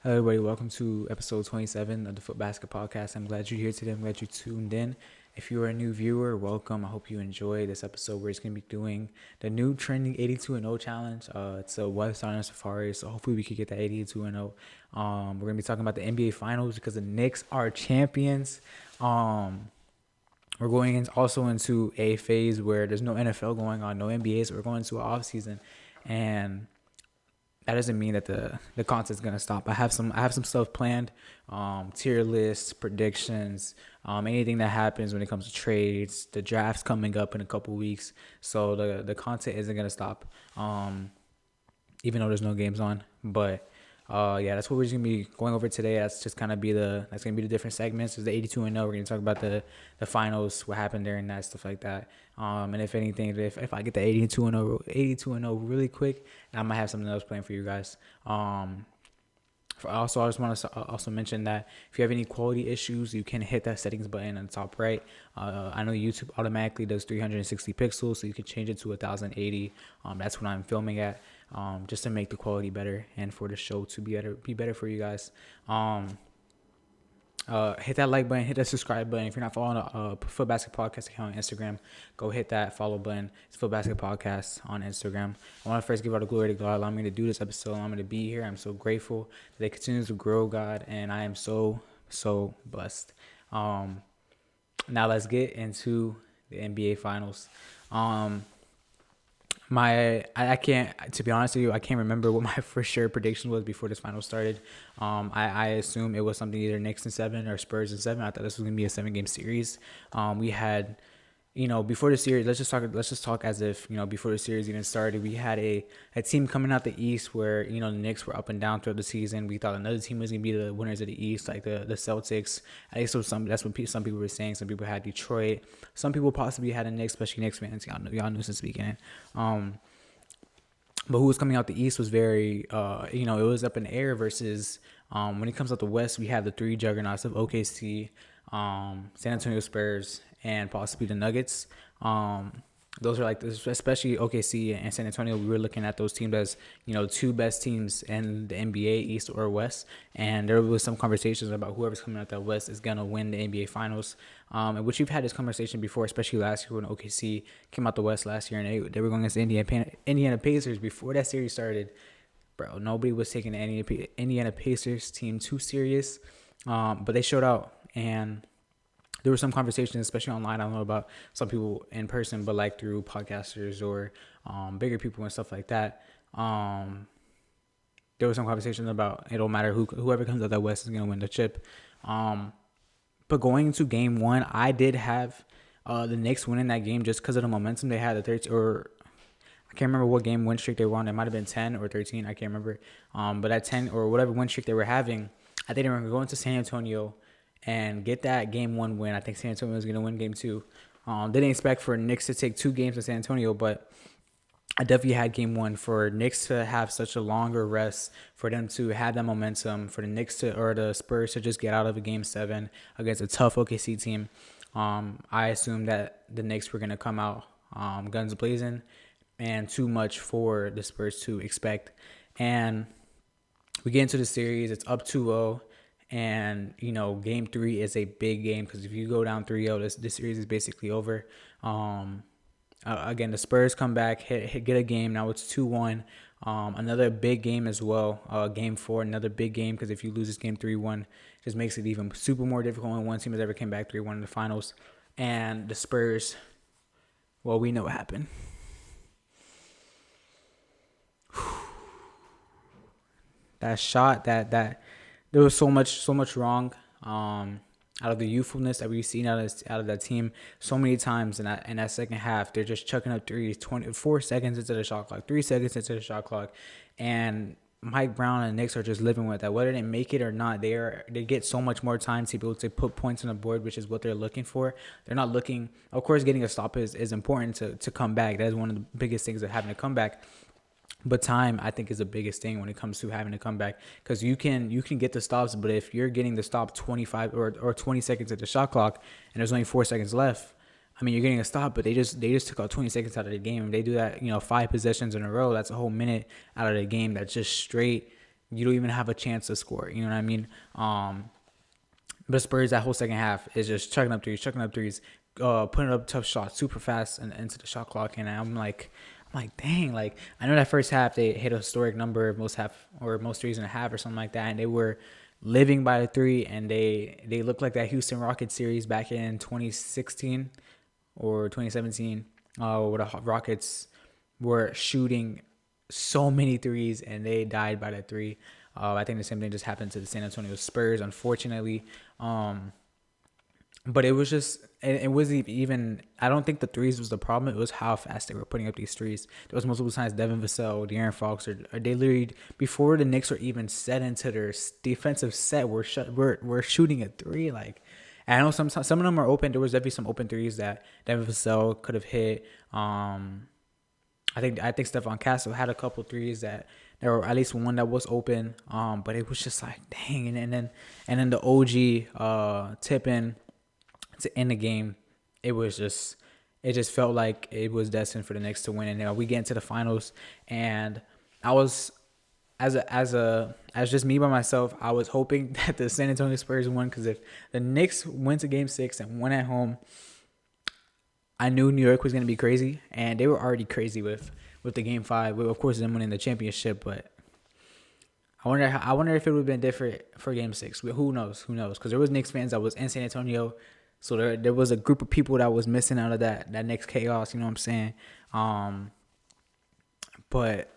Hello, everybody. Welcome to episode 27 of the Foot Basket Podcast. I'm glad you're here today. I'm glad you tuned in. If you're a new viewer, welcome. I hope you enjoy this episode. We're just going to be doing the new trending 82-0 challenge. It's a website on Safari, so hopefully we could get that 82-0. We're going to be talking about the NBA Finals because the Knicks are champions. We're going also into a phase where there's no NFL going on, no NBA, so we're going into an off season, and that doesn't mean that the content's gonna stop. I have some stuff planned, tier lists, predictions, anything that happens when it comes to trades. The draft's coming up in a couple weeks, so the content isn't gonna stop, even though there's no games on. But yeah, that's what we're just gonna be going over today. That's just kind of that's gonna be the different segments. There's the 82-0. We're gonna talk about the finals, what happened during that, stuff like that. And if anything, if I get the 82-0 really quick, I might have something else planned for you guys. Also, I just want to also mention that if you have any quality issues, you can hit that settings button on the top right. I know YouTube automatically does 360 pixels, so you can change it to 1080. That's what I'm filming at, just to make the quality better and for the show to be better for you guys. Hit that like button, hit that subscribe button. If you're not following the Foot Basket Podcast account on Instagram, go hit that follow button. It's Foot Basket Podcast on Instagram. I want to first give all the glory to God, allowing me to do this episode. I'm going to be here. I'm so grateful that it continues to grow, God, and I am so blessed. Now let's get into the NBA Finals. I can't, to be honest with you, I can't remember what my for sure prediction was before this final started. I assume it was something either Knicks in 7 or Spurs in 7. I thought this was gonna be a 7-game series. We had, before the series, let's just talk as if, before the series even started, we had a team coming out the East where, the Knicks were up and down throughout the season. We thought another team was going to be the winners of the East, like the Celtics. At least that's what some people were saying. Some people had Detroit. Some people possibly had the Knicks, especially Knicks fans. Y'all knew since the beginning. But who was coming out the East was very, it was up in the air versus when it comes out the West, we have the three juggernauts of OKC, San Antonio Spurs, and possibly the Nuggets. Those are like, especially OKC and San Antonio, we were looking at those teams as, two best teams in the NBA, East or West. And there was some conversations about whoever's coming out that West is going to win the NBA Finals. Which we've had this conversation before, especially last year when OKC came out the West last year and they were going against the Indiana Pacers before that series started. Bro, nobody was taking the Indiana Pacers team too serious. But they showed out, and there were some conversations, especially online. I don't know about some people in person, but like through podcasters or bigger people and stuff like that. There was some conversations about it don't matter whoever comes out that West is going to win the chip. But going into game one, I did have the Knicks winning that game just because of the momentum they had. I can't remember what game win streak they were on. It might have been 10 or 13. I can't remember. But at 10 or whatever win streak they were having, I think they were going to go into San Antonio and get that game one win. I think San Antonio was going to win game two. Didn't expect for Knicks to take 2 games in San Antonio, but I definitely had game one for Knicks to have such a longer rest, for them to have that momentum, for the Knicks or the Spurs to just get out of a game 7 against a tough OKC team. I assumed that the Knicks were going to come out guns blazing and too much for the Spurs to expect. And we get into the series, it's up 2-0. And, game 3 is a big game because if you go down 3-0, this series is basically over. Again, the Spurs come back, get a game. Now it's 2-1. Another big game as well. Game 4, another big game because if you lose this game 3-1, just makes it even super more difficult when one team has ever came back 3-1 in the finals. And the Spurs, well, we know what happened. That shot, that there was so much wrong. Out of the youthfulness that we've seen out of that team so many times in that second half, they're just chucking up threes 24 seconds into the shot clock, 3 seconds into the shot clock, and Mike Brown and the Knicks are just living with that. Whether they make it or not, they get so much more time to be able to put points on the board, which is what they're looking for. They're not looking, of course, getting a stop is important to come back. That is one of the biggest things of having to come back. But time, I think, is the biggest thing when it comes to having to come back, because you can get the stops, but if you're getting the stop 25 or 20 seconds at the shot clock and there's only 4 seconds left, I mean, you're getting a stop, but they just took out 20 seconds out of the game. If they do that, 5 possessions in a row, that's a whole minute out of the game. That's just straight you don't even have a chance to score. You know what I mean? But Spurs that whole second half is just chucking up threes, putting up tough shots super fast and into the shot clock. And I'm like, dang, like I know that first half they hit a historic number of most threes and a half or something like that, and they were living by the three, and they looked like that Houston Rockets series back in 2016 or 2017, where the Rockets were shooting so many threes and they died by that three. I think the same thing just happened to the San Antonio Spurs, unfortunately. But it was just, it wasn't even, I don't think the threes was the problem. It was how fast they were putting up these threes. There was multiple times Devin Vassell, De'Aaron Fox, or they literally, before the Knicks were even set into their defensive set, we're shooting a three. Like, and I know some of them are open. There was definitely some open threes that Devin Vassell could have hit. I think Stephon Castle had a couple threes that there were at least one that was open. But it was just like, dang. And then the OG tip-in to end the game, it just felt like it was destined for the Knicks to win. And we get into the finals, and I was, as just me by myself, I was hoping that the San Antonio Spurs won, because if the Knicks went to Game 6 and won at home, I knew New York was going to be crazy, and they were already crazy with the Game 5. With, of course, them winning the championship, but I wonder if it would have been different for Game 6. Who knows? Because there was Knicks fans that was in San Antonio, so there was a group of people that was missing out of that Knicks chaos. You know what I'm saying? But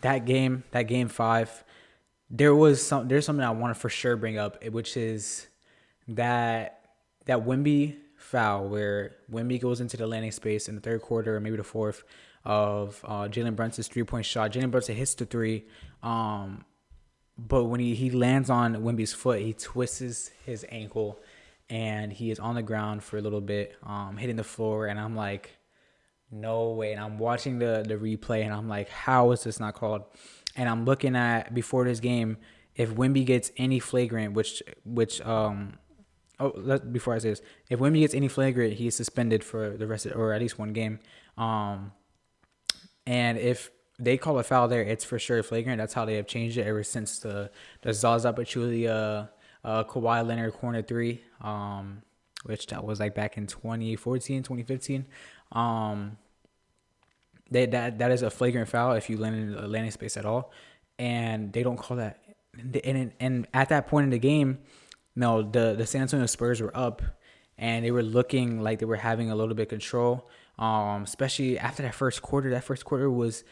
that Game 5, there's something I want to for sure bring up, which is that Wemby foul where Wemby goes into the landing space in the third quarter or maybe the fourth of Jalen Brunson's 3-point shot. Jalen Brunson hits the three, but when he lands on Wemby's foot, he twists his ankle and he is on the ground for a little bit, hitting the floor. And I'm like, no way. And I'm watching the replay and I'm like, how is this not called? And I'm looking at, before this game, if Wemby gets any flagrant, before I say this, if Wemby gets any flagrant, he's suspended for the rest or at least one game. And if they call a foul there, it's for sure flagrant. That's how they have changed it ever since the Zaza Pachulia Kawhi Leonard corner three, which that was like back in 2014, 2015. That is a flagrant foul if you land in a landing space at all, and they don't call that. And at that point in the game, no, the San Antonio Spurs were up, and they were looking like they were having a little bit of control, especially after that first quarter. That first quarter was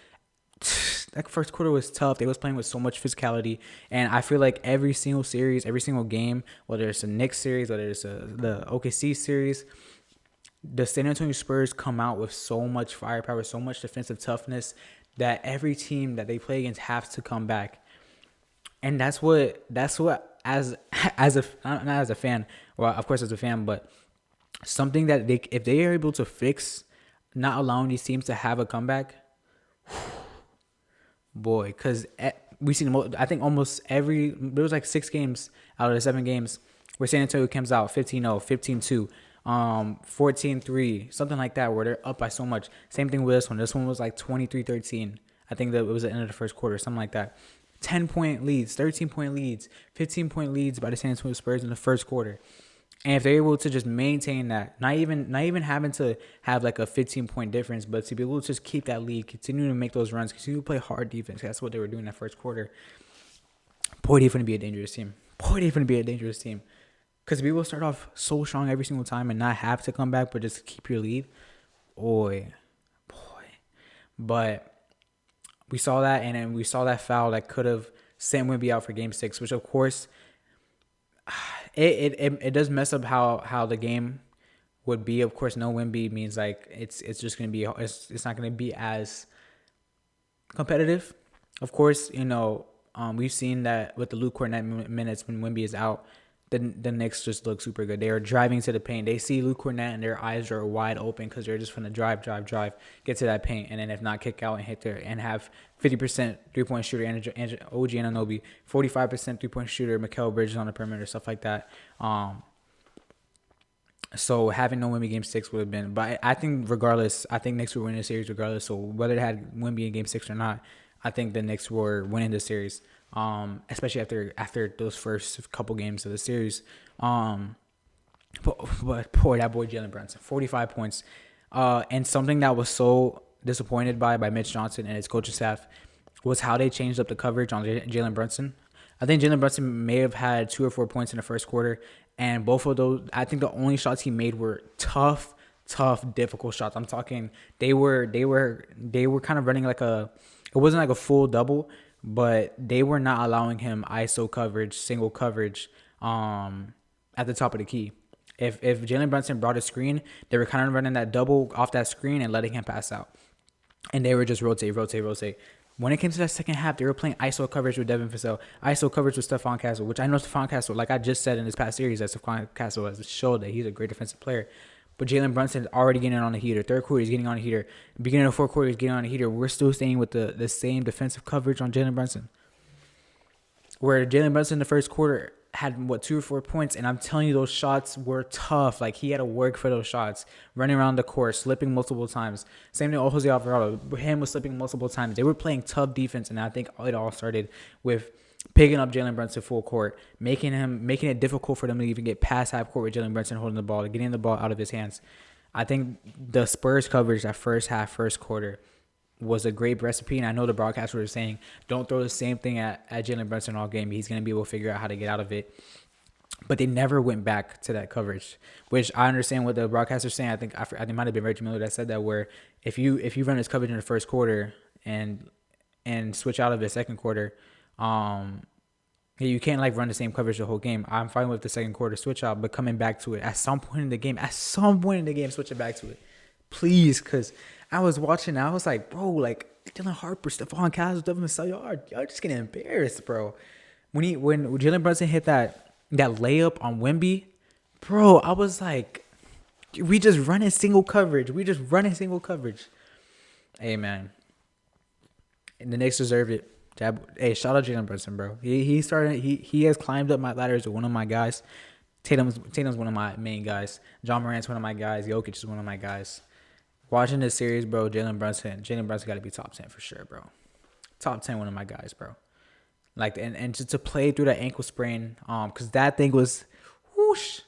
tough. They was playing with so much physicality, and I feel like every single series, every single game, whether it's a Knicks series, whether it's the OKC series, the San Antonio Spurs come out with so much firepower, so much defensive toughness that every team that they play against has to come back. And that's what as a not as a fan, well, of course as a fan, but something that if they are able to fix, not allowing these teams to have a comeback, boy, because we've seen, I think almost there was like 6 games out of the 7 games where San Antonio comes out 15-0, 15-2, 14-3, something like that, where they're up by so much. Same thing with this one. This one was like 23-13. I think that it was the end of the first quarter, something like that. 10-point leads, 13-point leads, 15-point leads by the San Antonio Spurs in the first quarter. And if they're able to just maintain that, not even having to have like a 15-point difference, but to be able to just keep that lead, continue to make those runs, continue to play hard defense. That's what they were doing in that first quarter. Boy, they're going to be a dangerous team. Because we will start off so strong every single time and not have to come back, but just keep your lead. Boy. But we saw that, and then we saw that foul that could have sent Wemby out for Game 6, which of course it does mess up how the game would be. Of course, no Wemby means like it's just gonna be it's not gonna be as competitive. Of course, we've seen that with the Luke Kornet minutes when Wemby is out, the Knicks just look super good. They are driving to the paint. They see Luke Kornet and their eyes are wide open because they're just going to drive, get to that paint, and then if not, kick out and hit there and have 50% three-point shooter, OG Anunoby, 45% three-point shooter, Mikal Bridges on the perimeter, stuff like that. So having no Wemby Game 6 would have been, but I think regardless, Knicks would win the series regardless. So whether they had Wemby in Game 6 or not, I think the Knicks were winning the series. especially after those first couple games of the series. But boy, that boy Jalen Brunson, 45 points. And something that was so disappointed by Mitch Johnson and his coaching staff was how they changed up the coverage on Jalen Brunson. I think Jalen Brunson may have had 2 or 4 points in the first quarter, and both of those, I think the only shots he made were tough, difficult shots. I'm talking they were kind of running like it wasn't like a full double, but they were not allowing him ISO coverage, single coverage, at the top of the key. If Jalen Brunson brought a screen, they were kind of running that double off that screen and letting him pass out. And they were just rotate. When it came to that second half, they were playing ISO coverage with Devin Vassell, ISO coverage with Stephon Castle, which I know Stephon Castle, like I just said in this past series, that Stephon Castle has showed that he's a great defensive player. But Jalen Brunson is already getting on the heater. Third quarter, he's getting on the heater. Beginning of fourth quarter, he's getting on the heater. We're still staying with the same defensive coverage on Jalen Brunson. Where Jalen Brunson in the first quarter had 2 or 4 points, and I'm telling you, those shots were tough. Like, he had to work for those shots, running around the court, slipping multiple times. Same thing with Jose Alvarado. Him was slipping multiple times. They were playing tough defense, and I think it all started with picking up Jalen Brunson full court, making it difficult for them to even get past half court with Jalen Brunson holding the ball, getting the ball out of his hands. I think the Spurs coverage that first half, first quarter was a great recipe, and I know the broadcasters were saying, don't throw the same thing at Jalen Brunson all game. He's going to be able to figure out how to get out of it. But they never went back to that coverage, which I understand what the broadcasters saying. I think it might have been Reggie Miller that said that, where if you run this coverage in the first quarter and switch out of the second quarter, you can't like run the same coverage the whole game. I'm fine with the second quarter switch out, but coming back to it at some point in the game, switch it back to it, please, because I was watching, I was like, bro, like Dylan Harper, Stephon Castle, Devin Vassell, y'all just getting embarrassed, bro. When Jalen Brunson hit that layup on Wemby, bro, I was like, we just running single coverage. Hey, man. And the Knicks deserve it. Hey, shout out Jalen Brunson, bro. He has climbed up my ladder as one of my guys. Tatum's one of my main guys. John Morant's one of my guys. Jokic is one of my guys. Watching this series, bro, Jalen Brunson got to be top 10 for sure, bro. Top 10, one of my guys, bro. Like, and just to play through that ankle sprain, because that thing was, whoosh.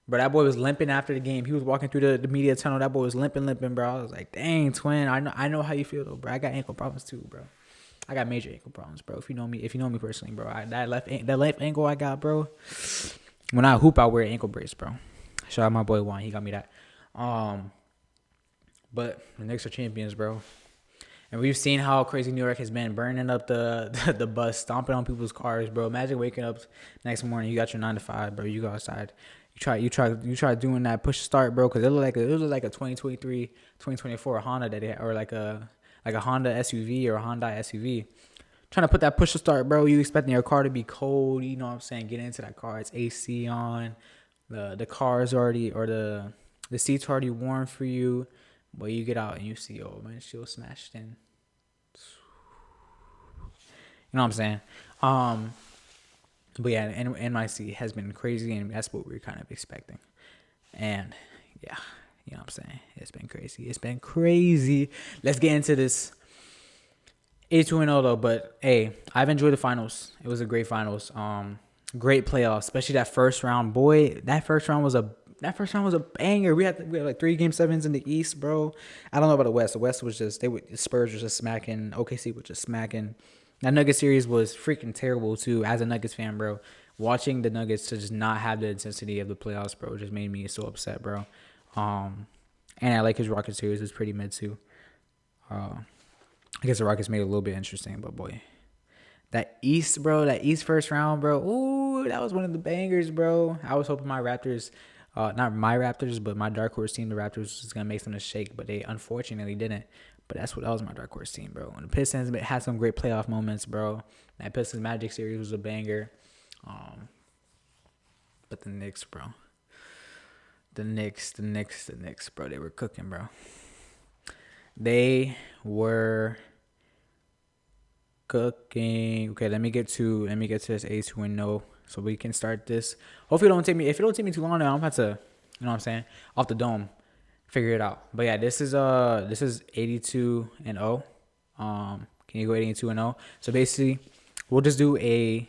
Bro, that boy was limping after the game. He was walking through the media tunnel. That boy was limping, bro. I was like, dang, twin. I know how you feel, though, bro. I got ankle problems too, bro. I got major ankle problems, bro. If you know me personally, bro, that left ankle I got, bro. When I hoop, I wear an ankle brace, bro. Shout out my boy Juan. He got me that. But the Knicks are champions, bro. And we've seen how crazy New York has been, burning up the bus, stomping on people's cars, bro. Imagine waking up next morning, you got your 9 to 5, bro. You go outside, you try doing that push start, bro, because it looked like a 2023, 2024 Honda that they had, or like a Honda SUV or a Hyundai SUV. Trying to put that push to start, bro. You expecting your car to be cold, you know what I'm saying? Get into that car, it's AC on, the car's already, or the seat's already warm for you. But you get out and you see, oh, man, she was smashed in. You know what I'm saying? But yeah, NYC has been crazy, and that's what we were kind of expecting. And yeah, you know what I'm saying? It's been crazy. Let's get into this. 82-0 though, but hey, I've enjoyed the finals. It was a great finals. Great playoffs, especially that first round. Boy, that first round was a banger. We had like 3 Game 7s in the East, bro. I don't know about the West. The West was just the Spurs was just smacking. OKC was just smacking. That Nuggets series was freaking terrible too. As a Nuggets fan, bro, watching the Nuggets to just not have the intensity of the playoffs, bro, just made me so upset, bro. And I like his Rockets series was pretty mid too. I guess the Rockets made it a little bit interesting, but boy, that East first round, bro. Ooh, that was one of the bangers, bro. I was hoping my Raptors. Not my Raptors, but my dark horse team, the Raptors, was going to make them to shake, but they unfortunately didn't. But that was my dark horse team, bro. And the Pistons had some great playoff moments, bro. That Pistons Magic series was a banger. But the Knicks, bro. The Knicks, bro. They were cooking, bro. They were cooking. Okay, let me get to this 82-0. So we can start this. Hopefully if it don't take me too long now, I'm about to, you know what I'm saying, off the dome, figure it out. But yeah, this is 82-0. Can you go 82-0? So basically, we'll do a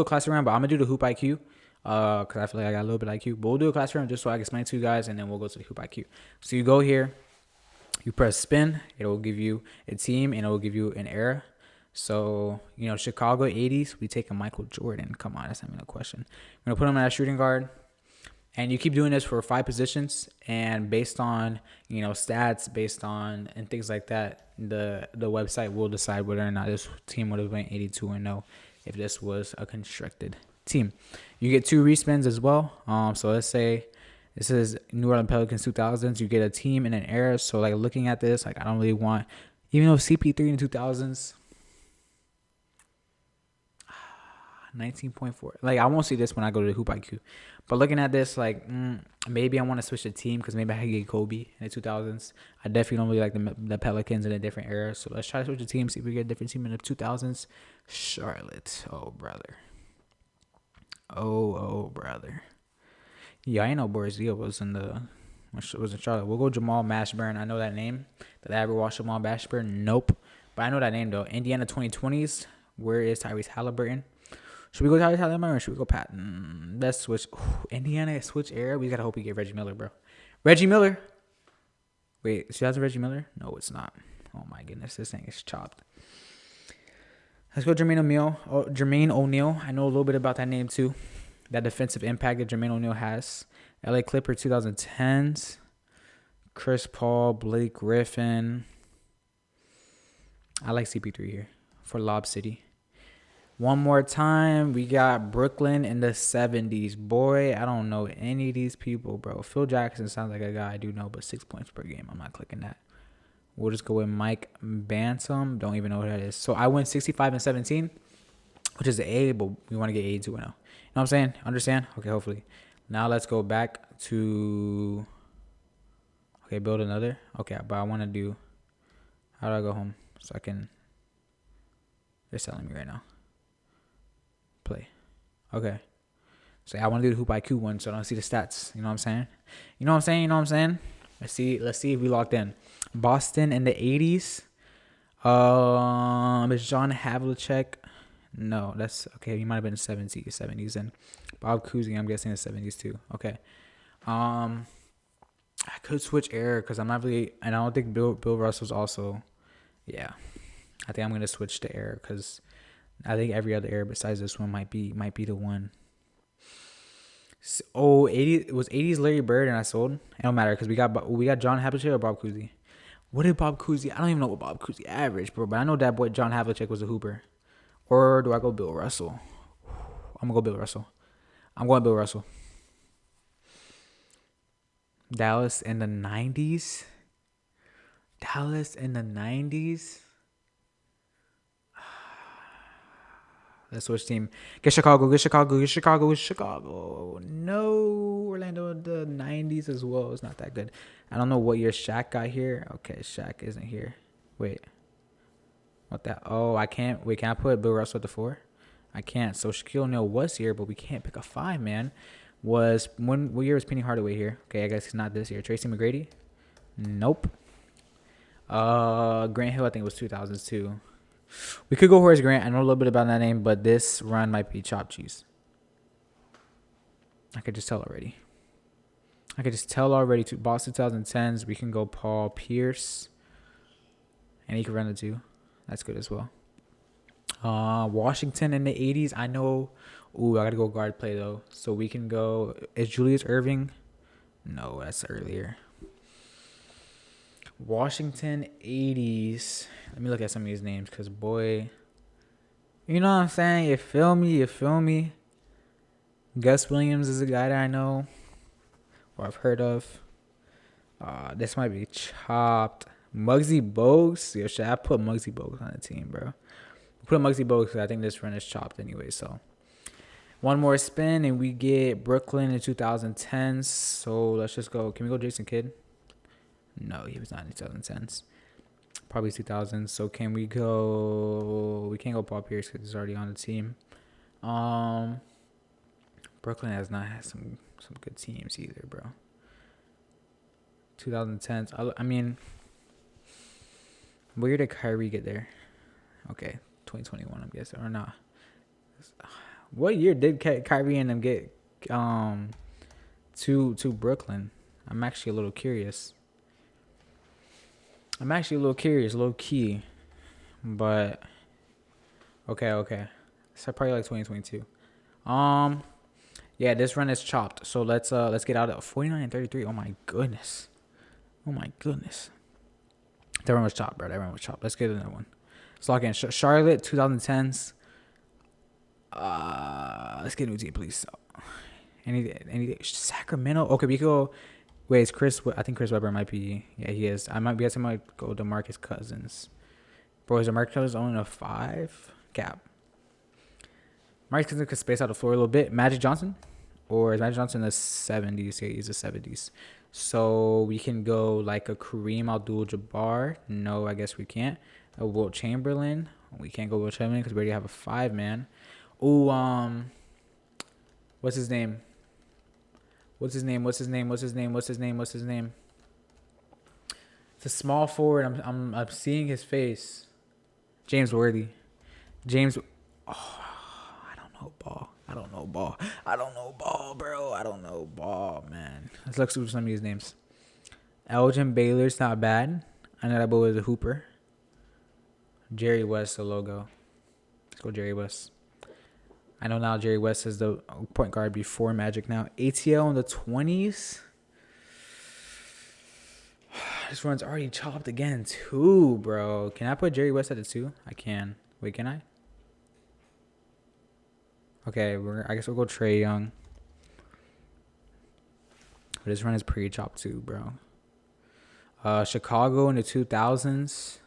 class round, but I'm gonna do the hoop IQ. Cause I feel like I got a little bit of IQ, but we'll do a class round just so I can explain to you guys, and then we'll go to the hoop IQ. So you go here, you press spin, it will give you a team, and it will give you an era. So, Chicago 80s, we take a Michael Jordan. Come on, that's not even a question. I'm going to put him at shooting guard. And you keep doing this for 5 positions. And based on, stats, based on, and things like that, the website will decide whether or not this team would have went 82-0 if this was a constructed team. You get 2 respins as well. So let's say this is New Orleans Pelicans 2000s. You get a team in an era. So, looking at this, I don't really want, even though CP3 in the 2000s, 19.4. I won't see this when I go to the Hoop IQ. But looking at this, maybe I want to switch the team because maybe I could get Kobe in the 2000s. I definitely don't really like the Pelicans in a different era. So let's try to switch the team, see if we get a different team in the 2000s. Charlotte. Oh, brother. Oh, brother. Yeah, I ain't know Boris Dio was in Charlotte. We'll go Jamal Mashburn. I know that name. Did I ever watch Jamal Mashburn? Nope. But I know that name, though. Indiana 2020s. Where is Tyrese Halliburton? Should we go Tyrese Halliburton or should we go Patton? Let's switch. Indiana switch era. We gotta hope we get Reggie Miller, bro. Reggie Miller. Wait, she has a Reggie Miller? No, it's not. Oh my goodness, this thing is chopped. Let's go Jermaine O'Neal. Jermaine O'Neal. I know a little bit about that name too. That defensive impact that Jermaine O'Neal has. LA Clipper 2010s. Chris Paul, Blake Griffin. I like CP3 here for Lob City. One more time, we got Brooklyn in the 70s. Boy, I don't know any of these people, bro. Phil Jackson sounds like a guy I do know, but 6 points per game. I'm not clicking that. We'll just go with Mike Bantam. Don't even know what that is. So I went 65 and 17, which is the A, but we want to get 82 and 0. You know what I'm saying? Understand? Okay, hopefully. Now let's go back to... Okay, build another. Okay, but I want to do... How do I go home? So I can... They're telling me right now. Play. Okay. So I want to do the Hoop IQ one so I don't see the stats. You know what I'm saying? Let's see if we locked in. Boston in the 80s. Is John Havlicek? No, that's okay. He might have been in the 70s and Bob Cousy, I'm guessing the 70s too. Okay. I could switch era because I'm not really, and I don't think Bill Russell's also. Yeah, I think I'm gonna switch to era because I think every other era besides this one might be the one. Oh, 80 it was 80s Larry Bird and I sold. It don't matter because we got John Havlicek or Bob Cousy. What did Bob Cousy? I don't even know what Bob Cousy averaged, bro. But I know that boy John Havlicek was a hooper. Or do I go Bill Russell? I'm gonna go Bill Russell. I'm going Bill Russell. Dallas in the 90s. Let's switch team. Get Chicago. No, Orlando in the 90s as well. It's not that good. I don't know what year Shaq got here. Okay, Shaq isn't here. Wait. What that? Oh, I can't. Wait, can I put Bill Russell at the 4? I can't. So Shaquille O'Neal was here, but we can't pick a 5, man. What year was Penny Hardaway here? Okay, I guess it's not this year. Tracy McGrady? Nope. Grant Hill, I think it was 2002. We could go Horace Grant. I know a little bit about that name, but this run might be chopped cheese. I could just tell already. To Boston 2010s, we can go Paul Pierce. And he could run the 2. That's good as well. Washington in the 80s. I know. Ooh, I got to go guard play, though. So we can go. Is Julius Irving? No, that's earlier. Washington 80s. Let me look at some of these names because, boy, you know what I'm saying? You feel me? Gus Williams is a guy that I know or I've heard of. This might be chopped. Muggsy Bogues. Yo, should I put Muggsy Bogues on the team, bro? Put Muggsy Bogues because I think this run is chopped anyway. So one more spin and we get Brooklyn in 2010s. So let's just go. Can we go Jason Kidd? No, he was not in the 2010s. Probably 2000s. So can we go? We can't go Paul Pierce because he's already on the team. Brooklyn has not had some good teams either, bro. 2010s. I mean, where did Kyrie get there? Okay, 2021, I'm guessing, or not. What year did Kyrie and them get to Brooklyn? I'm actually a little curious. Low key, but okay. So probably like 2022. Yeah, this run is chopped. So let's get out of 49 and 33. Oh my goodness. That run was chopped, bro. Let's get another one. Let's lock in. Charlotte 2010s. Let's get a new team, please. Any Sacramento. Okay, we go. Wait, it's Chris. I think Chris Webber might be. Yeah, he is. I might be. I might go DeMarcus Cousins. Bro, is DeMarcus Cousins only a 5 cap? Marcus Cousins could space out the floor a little bit. Magic Johnson, or is Magic Johnson in the 70s? Yeah, he's the 70s. So we can go like a Kareem Abdul-Jabbar. No, I guess we can't. A Wilt Chamberlain. We can't go Wilt Chamberlain because we already have a 5-man. Oh, what's his name? It's a small forward. I'm seeing his face. James Worthy. James. Oh, I don't know ball, bro. I don't know ball, man. Let's look through some of these names. Elgin Baylor's not bad. I know that boy was a hooper. Jerry West, the logo. Let's go Jerry West. I know now Jerry West is the point guard before Magic now. ATL in the 20s. This run's already chopped again, too, bro. Can I put Jerry West at the 2? I can. Wait, can I? Okay, I guess we'll go Trae Young. But this run is pretty chopped, too, bro. Chicago in the 2000s.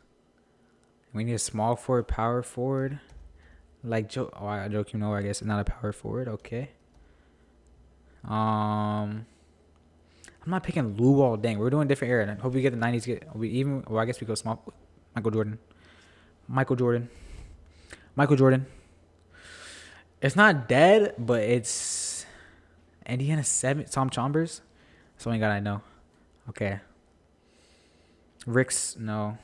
We need a small forward, power forward. Like Joakim Noah, I guess, is not a power forward. Okay. I'm not picking Lou Ball. Dang, we're doing a different era. I hope we get the 90s. I guess we go small. Michael Jordan. It's not dead, but it's Indiana 7. Tom Chambers. That's the only guy I know. Okay. Ricks, no.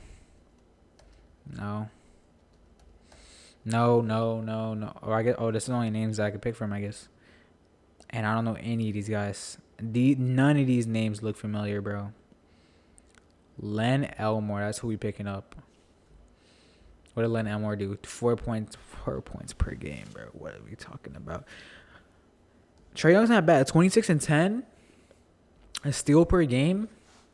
This is the only names that I could pick from, I guess. And I don't know any of these guys. None of these names look familiar, bro. Len Elmore, that's who we picking up. What did Len Elmore do? 4 points per game, bro. What are we talking about? Trae Young's not bad. 26 and 10. A steal per game.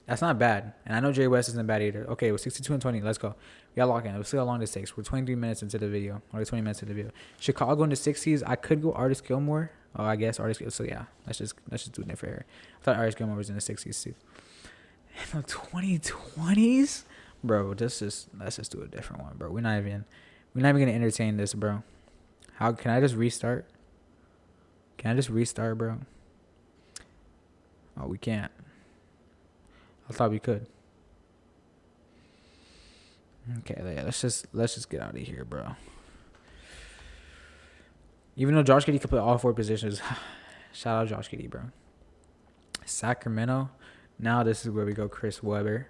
That's not bad. And I know Jerry West isn't bad either. Okay, we're 62 and 20. Let's go. We got to lock in. Let's see how long this takes. We're 23 minutes into the video. Or 20 minutes into the video. Chicago in the 60s. I could go Artis Gilmore. Oh, I guess Artis Gilmore. So, yeah. Let's just do it for here. I thought Artis Gilmore was in the 60s, too. In the 2020s? Bro, let's just do a different one, bro. We're not even going to entertain this, bro. Can I just restart? Bro? Oh, we can't. I thought we could. Okay, yeah, let's just get out of here, bro. Even though Josh Giddey could play all 4 positions, shout out Josh Giddey, bro. Sacramento. Now this is where we go. Chris Webber.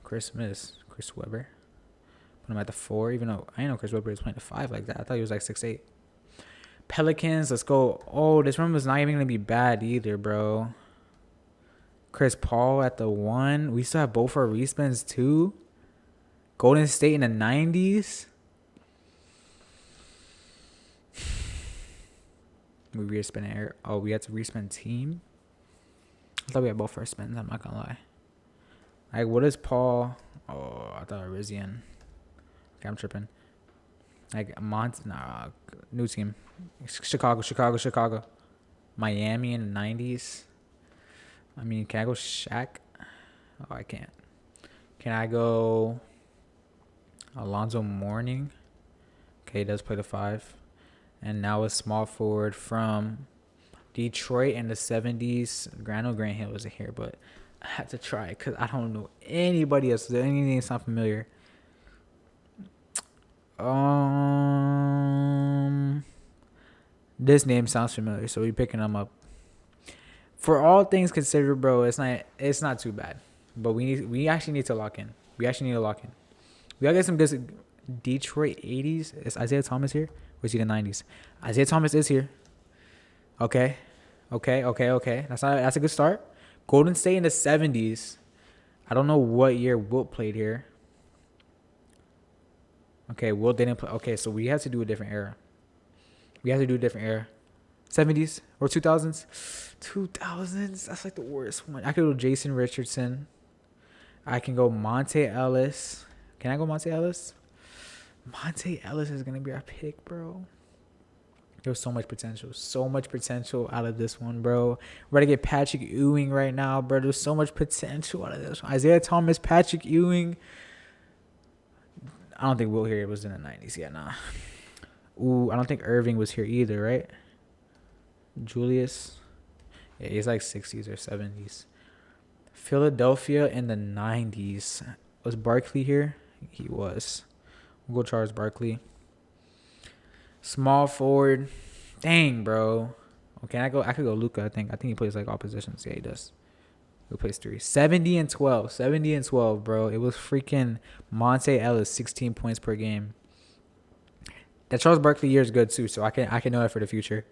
Put him at the 4, even though I didn't know Chris Webber was playing the 5 like that. I thought he was like 6'8". Pelicans, let's go. Oh, this one was not even going to be bad either, bro. Chris Paul at the 1. We still have both our respins too. Golden State in the 90s. We respin air. Oh, we had to respin team. I thought we had both our spins. I'm not gonna lie. Like, what is Paul? Oh, I thought Rizian. Okay, I'm tripping. Like new team. Chicago. Miami in the 90s. I mean, can I go Shaq? Oh, I can't. Can I go Alonzo Mourning? Okay, he does play the 5. And now a small forward from Detroit in the 70s. I know Grant Hill wasn't here, but I had to try because I don't know anybody else. Any name sound familiar? This name sounds familiar, so we're picking them up. For all things considered, bro, it's not too bad. But we actually need to lock in. We gotta get some good Detroit 80s. Is Isaiah Thomas here? Or is he the 90s? Isaiah Thomas is here. Okay. That's a good start. Golden State in the 70s. I don't know what year Wilt played here. Okay, Wilt didn't play. Okay, so we have to do a different era. 70s or 2000s? 2000s? That's like the worst one. I could go Jason Richardson. I can go Monte Ellis. Can I go Monte Ellis? Monte Ellis is going to be our pick, bro. There's so much potential. So much potential out of this one, bro. We're going to get Patrick Ewing right now, bro. There's so much potential out of this one. Isaiah Thomas, Patrick Ewing. I don't think Will here was in the 90s. Yeah, nah. Ooh, I don't think Irving was here either, right? Julius. Yeah, he's like 60s or 70s. Philadelphia in the 90s. Was Barkley here? He was. We'll go Charles Barkley. Small forward. Dang, bro. Okay, I could go Luka, I think. I think he plays like all positions. Yeah, he does. He plays 3. 70 and 12. 70 and 12, bro. It was freaking Monte Ellis, 16 points per game. That Charles Barkley year is good too, so I can know that for the future.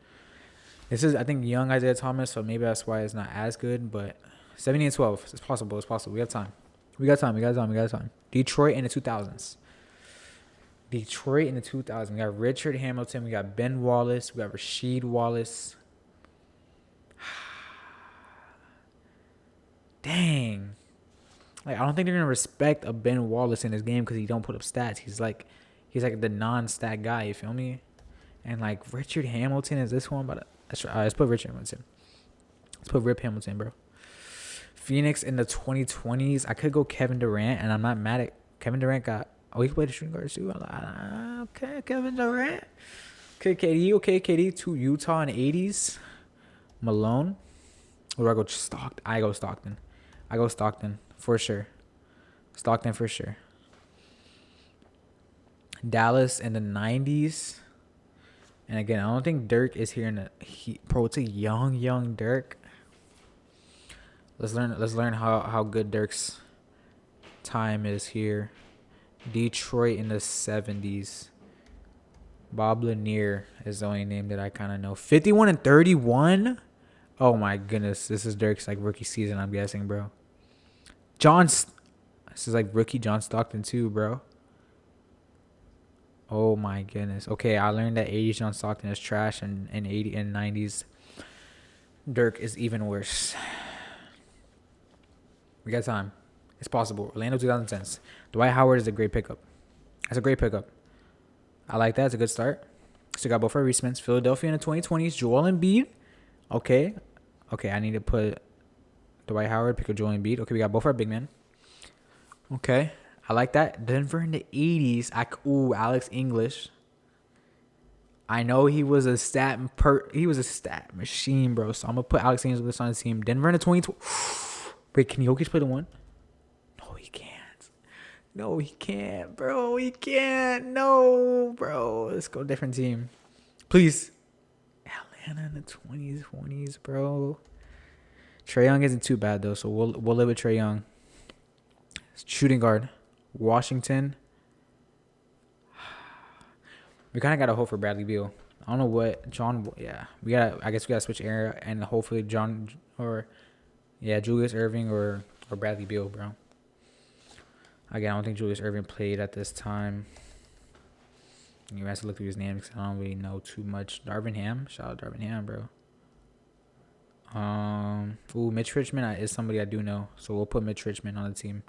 This is, I think, young Isaiah Thomas, so maybe that's why it's not as good, but 70 and 12. It's possible. We have time. We got time. Detroit in the 2000s. We got Richard Hamilton. We got Ben Wallace. We got Rasheed Wallace. Dang. Like, I don't think they're going to respect a Ben Wallace in his game because he don't put up stats. He's like the non-stat guy, you feel me? And, like, Richard Hamilton is this one, but let's put Richard Hamilton. Let's put Rip Hamilton, bro. Phoenix in the 2020s. I could go Kevin Durant, and I'm not mad at Kevin Durant. He played the shooting guard too. Okay, Kevin Durant. Okay, KD to Utah in the 80s. Malone. Or do I go Stockton? I go Stockton for sure. Dallas in the 90s. And again, I don't think Dirk is here in the bro, it's a young Dirk. Let's learn how good Dirk's time is here. Detroit in the 70s. Bob Lanier is the only name that I kind of know. 51 and 31. Oh my goodness, this is Dirk's like rookie season, I'm guessing, bro. This is like rookie John Stockton too, bro. Oh my goodness. Okay, I learned that 80s John Stockton is trash, and 80 and 90s Dirk is even worse. We got time. It's possible. Orlando 2010s. Dwight Howard is a great pickup. That's a great pickup. I like that. It's a good start. So got both our Reismans. Philadelphia in the 2020s. Joel Embiid. Okay, I need to put Dwight Howard, pick up Joel Embiid. Okay, we got both our big men. Okay, I like that. Denver in the 80s. Alex English. I know he was a stat machine, bro. So I'm gonna put Alex English on the team. Denver in the 2020. Wait, can Jokic play the 1? No, he can't, bro. No, bro. Let's go different team. Please. Atlanta in the 20s, bro. Trae Young isn't too bad, though, so we'll live with Trae Young. Shooting guard. Washington. We kind of got to hope for Bradley Beal. I don't know what John. Yeah, I guess we gotta switch era and hopefully Julius Irving or Bradley Beal, bro. Again, I don't think Julius Irving played at this time. You have to look through his name because I don't really know too much. Darvin Ham. Shout out Darvin Ham, bro. Mitch Richmond is somebody I do know. So we'll put Mitch Richmond on the team.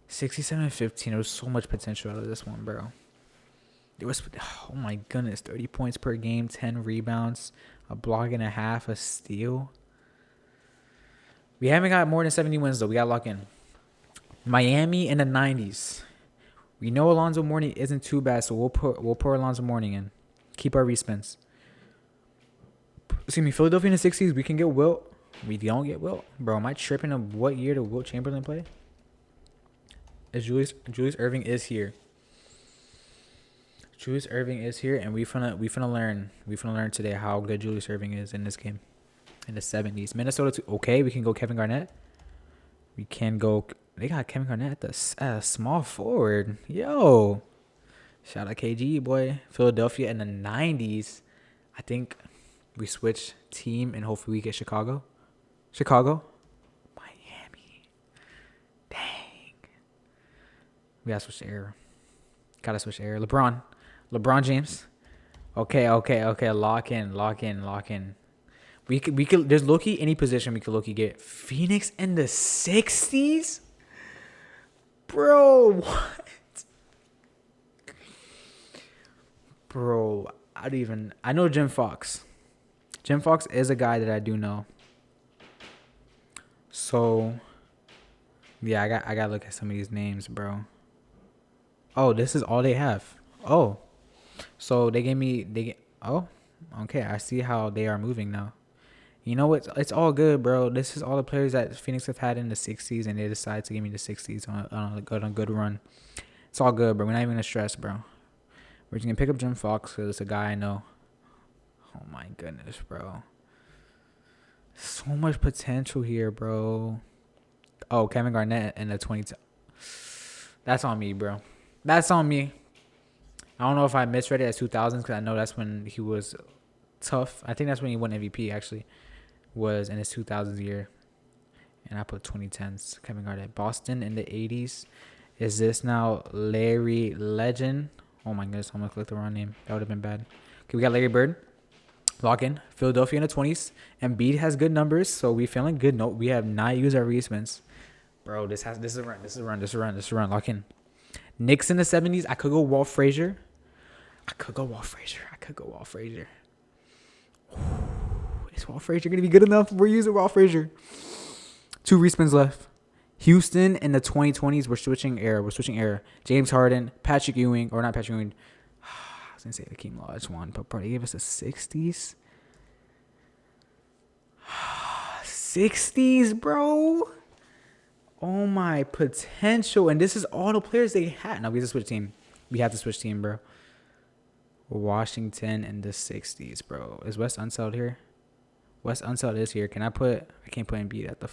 67-15. There was so much potential out of this one, bro. There was, oh my goodness, 30 points per game, 10 rebounds, a block and a half, a steal. We haven't got more than 70 wins, though. We got to lock in. Miami in the 90s. We know Alonzo Mourning isn't too bad, so we'll put Alonzo Mourning in. Keep our respins. Philadelphia in the 60s, we can get Wilt. We don't get Wilt. Bro, am I tripping of what year did Wilt Chamberlain play? Julius Irving is here. Julius Irving is here, and we finna learn today how good Julius Irving is in this game. In the 70s. Minnesota, okay, we can go Kevin Garnett. They got Kevin Garnett at the small forward. Yo. Shout out KG, boy. Philadelphia in the 90s. I think we switch team and hopefully we get Chicago. Chicago. Miami. Dang. We gotta switch the era. Gotta switch the era. LeBron James. Okay. Lock in. We could. There's Loki any position we could Loki get. Phoenix in the 60s, bro. What, bro? I know Jim Fox. Jim Fox is a guy that I do know. So, yeah, I gotta look at some of these names, bro. Oh, this is all they have. Oh, so oh, okay. I see how they are moving now. You know what? It's all good, bro. This is all the players that Phoenix have had in the 60s, and they decided to give me the 60s on a good run. It's all good, bro. We're not even gonna stress, bro. We're just gonna pick up Jim Fox because it's a guy I know. Oh my goodness, bro. So much potential here, bro. Oh, Kevin Garnett in the 20. That's on me, bro. That's on me. I don't know if I misread it as 2000s because I know that's when he was tough. I think that's when he won MVP, actually, was in his 2000s year. And I put 2010s. Kevin Garnett. Boston in the 80s. Is this now Larry Legend? Oh, my goodness. I almost clicked the wrong name. That would have been bad. Okay, we got Larry Bird. Lock in. Philadelphia in the 20s. Embiid has good numbers, so we feeling good. No, we have not used our reasons. Bro, this is a run. Lock in. Knicks in the 70s. I could go Walt Frazier. Is Walt Frazier going to be good enough? We're using Walt Frazier. 2 respins left. Houston in the 2020s. We're switching era. James Harden, Patrick Ewing, or not Patrick Ewing. I was going to say Hakeem Olajuwon, but bro, they gave us the 60s. 60s, bro. Oh, my potential. And this is all the players they had. Now, we have to switch team. Bro. Washington in the 60s, bro. Is Wes Unseld here? Wes Unseld is here. I can't put Embiid at the...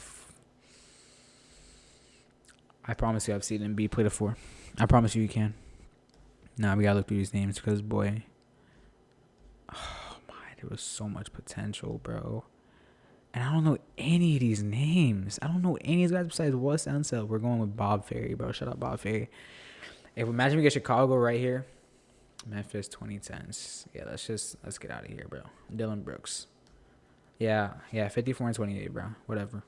I promise you I've seen Embiid play the 4. I promise you can. Nah, we gotta look through these names because, boy... Oh, my. There was so much potential, bro. And I don't know any of these names. I don't know any of these guys besides Wes Unseld. We're going with Bob Ferry, bro. Shout out Bob Ferry. Imagine we get Chicago right here. Memphis 2010s. Yeah, let's get out of here, bro. Dylan Brooks. Yeah, 54 and 28, bro. Whatever.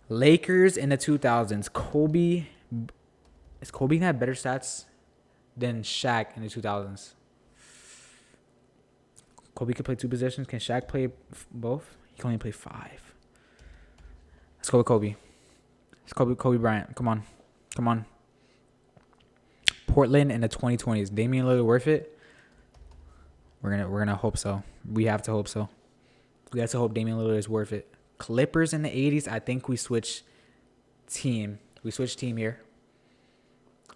Lakers in the 2000s. Kobe. Is Kobe gonna have better stats than Shaq in the 2000s? Kobe could play 2 positions. Can Shaq play both? He can only play 5. Let's go with Kobe. It's Kobe Bryant. Come on. Portland in the 2020s. Damian Lillard worth it? We're gonna hope so. We have to hope so. We have to hope Damian Lillard is worth it. Clippers in the 80s. I think we switch team. We switch team here.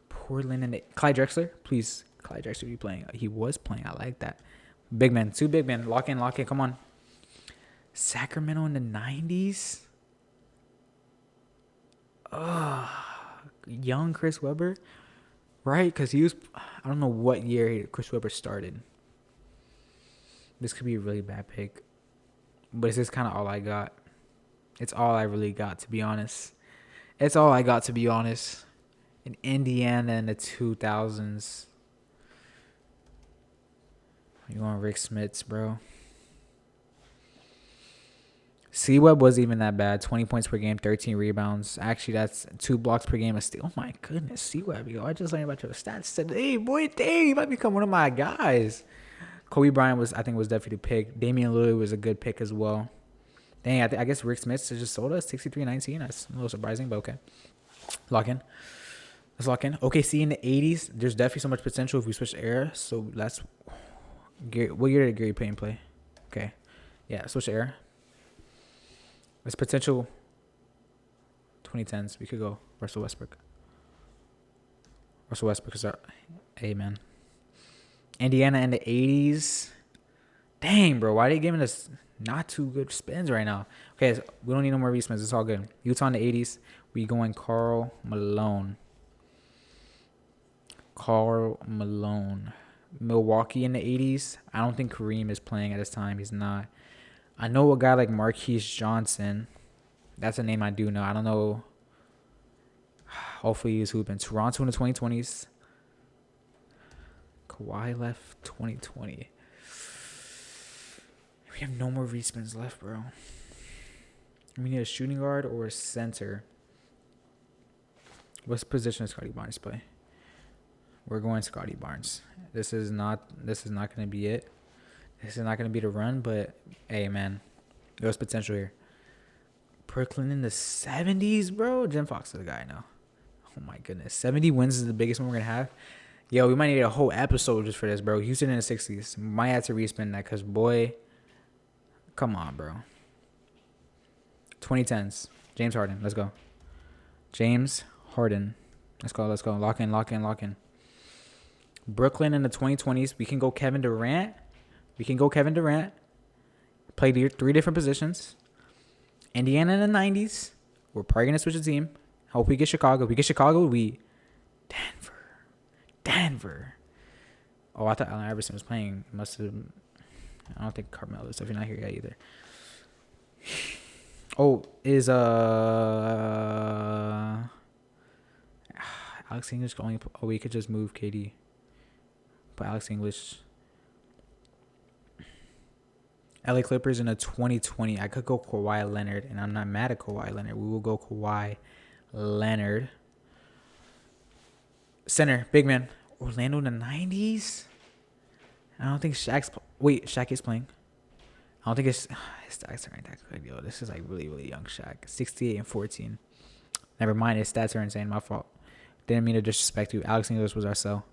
Portland in the... Clyde Drexler, please. Clyde Drexler be playing. He was playing. I like that. Big men. 2 big men. Lock in. Come on. Sacramento in the 90s. Young Chris Webber. Right? Because he was... I don't know what year Chris Webber started. This could be a really bad pick. But it's just kind of all I got. It's all I really got, to be honest. In Indiana in the 2000s. You want Rick Smits, bro? C-Web wasn't even that bad. 20 points per game, 13 rebounds. Actually, that's 2 blocks per game. Oh, my goodness. C-Web, yo. I just learned about your stats today. Boy, dang, you might become one of my guys. Kobe Bryant was definitely the pick. Damian Lillard was a good pick as well. Dang, I guess Rick Smits just sold us 63-19. That's a little surprising, but okay. Let's lock in. OKC in the 80s. There's definitely so much potential if we switch era. So let's... What year did Gary Payton play? Okay. Yeah, switch era. There's potential 2010s. We could go Russell Westbrook is our... Hey, man. Indiana in the 80s. Dang, bro. Why are they giving us not too good spins right now? Okay, so we don't need no more respins. It's all good. Utah in the 80s. We going Karl Malone. Karl Malone. Milwaukee in the 80s. I don't think Kareem is playing at this time. He's not. I know a guy like Marquise Johnson. That's a name I do know. I don't know. Hopefully he's hooping. Toronto in the 2020s. Kawhi left 2020. We have no more respins left, bro. We need a shooting guard or a center. What's position does Scotty Barnes play? We're going Scotty Barnes. This is not gonna be it. This is not gonna be the run, but hey man, there's potential here. Brooklyn in the 70s, bro. Jim Fox is the guy now. Oh my goodness. 70 wins is the biggest one we're gonna have. Yo, we might need a whole episode just for this, bro. Houston in the 60s. Might have to respin that because boy, come on, bro. 2010s. James Harden. Let's go. James Harden. Let's go. Lock in. Brooklyn in the 2020s. We can go Kevin Durant. Play 3 different positions. Indiana in the 90s. We're probably going to switch the team. Hope we get Chicago. If we get Chicago, Denver. Oh, I thought Allen Iverson was playing. Must have. I don't think Carmelo is definitely not here yet either. Oh, is Alex English going? Oh, we could just move KD. But Alex English. LA Clippers in a 2020. I could go Kawhi Leonard, and I'm not mad at Kawhi Leonard. We will go Kawhi Leonard. Center, big man. Orlando in the 90s? I don't think Shaq's... Wait, Shaq is playing. I don't think his stats aren't that good, yo. This is like really, really young Shaq. 68 and 14. Never mind, his stats are insane. My fault. Didn't mean to disrespect you. Alex English was our sell.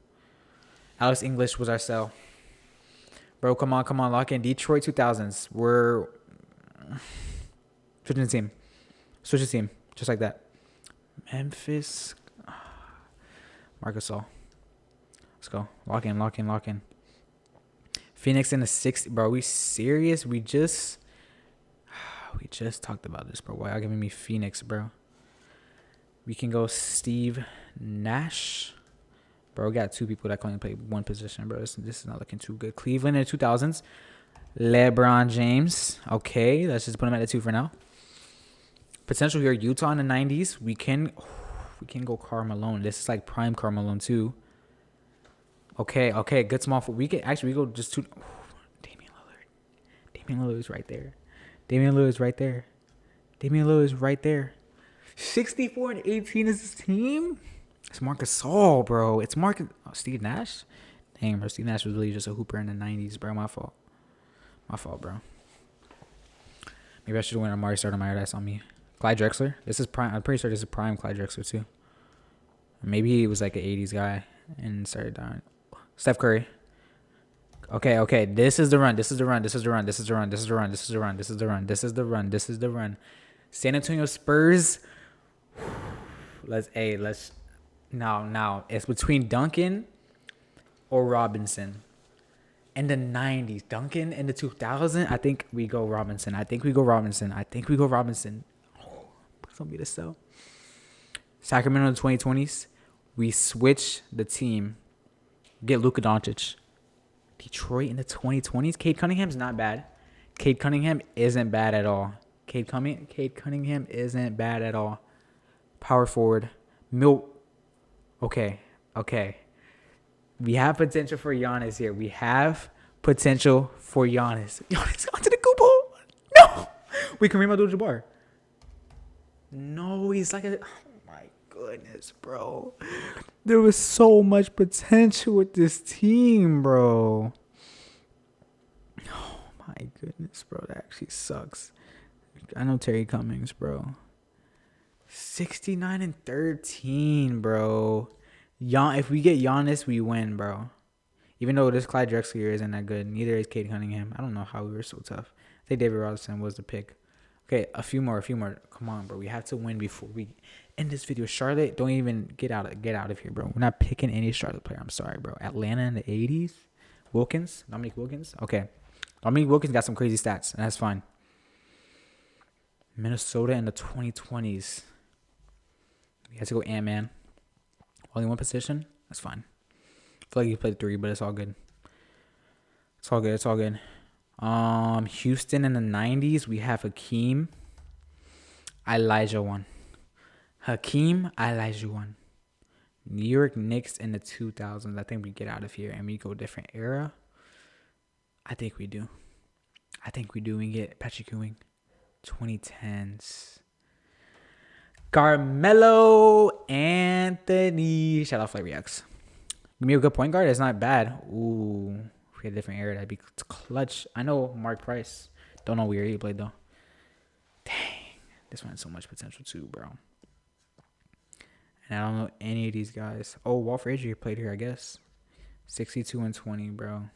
Bro, come on. Lock in. Detroit 2000s. We're switching the team. Just like that. Memphis. Marcus Gasol. Let's go. Lock in. Phoenix in the 60s. Bro, are we serious? We just talked about this, bro. Why are you giving me Phoenix, bro? We can go Steve Nash. Bro, we got 2 people that can only play one position, bro. This is not looking too good. Cleveland in the 2000s. LeBron James. Okay, let's just put him at the 2 for now. Potential here. Utah in the 90s. We can go Karl Malone. This is like prime Karl Malone too. Okay. Good small. We go just 2. Damian Lillard is right there. Damian Lillard is right there. 64 and 18 is his team. It's Marcus Gasol, bro. It's Steve Nash. Dang, bro. Steve Nash was really just a hooper in the 90s, bro. My fault, bro. Maybe I should have went Amari Stoudemire. That's on me. Clyde Drexler. This is prime. I'm pretty sure this is prime Clyde Drexler too. Maybe he was like an 80s guy and started dying. Steph Curry. Okay. This is the run. San Antonio Spurs. Now it's between Duncan or Robinson. In the 90s, Duncan in the 2000s. I think we go Robinson. Oh, please don't be the sell. Sacramento in the 2020s. We switch the team. Get Luka Doncic. Detroit in the 2020s. Cade Cunningham's not bad. Cade Cunningham isn't bad at all. Power forward. Okay. We have potential for Giannis here. Giannis onto the Kupo. No. We can Kareem Abdul-Jabbar. No, he's like a... Oh, my goodness, bro. There was so much potential with this team, bro. Oh, my goodness, bro. That actually sucks. I know Terry Cummings, bro. 69 and 13, bro. If we get Giannis, we win, bro. Even though this Clyde Drexler isn't that good, neither is Cade Cunningham. I don't know how we were so tough. I think David Robinson was the pick. Okay, a few more. Come on, bro. We have to win before we end this video. Charlotte, don't even get out of here, bro. We're not picking any Charlotte player. I'm sorry, bro. Atlanta in the 80s. Dominique Wilkins. Okay. Dominique Wilkins got some crazy stats, and that's fine. Minnesota in the 2020s. We had to go Ant-Man. Only one position. That's fine. feel like he played 3, but it's all good. It's all good. It's all good. Houston in the 90s, we have Hakeem Olajuwon. Hakeem Olajuwon. New York Knicks in the 2000s. I think we get out of here and we go different era. I think we do. We get Patrick Ewing. 2010s. Carmelo Anthony. Shout out Flight Reacts. Give me a good point guard. It's not bad. Ooh. If we had a different era, that'd be clutch. I know Mark Price. Don't know where he played, though. Dang. This one has so much potential, too, bro. And I don't know any of these guys. Oh, Walt Frazier played here, I guess. 62 and 20, bro.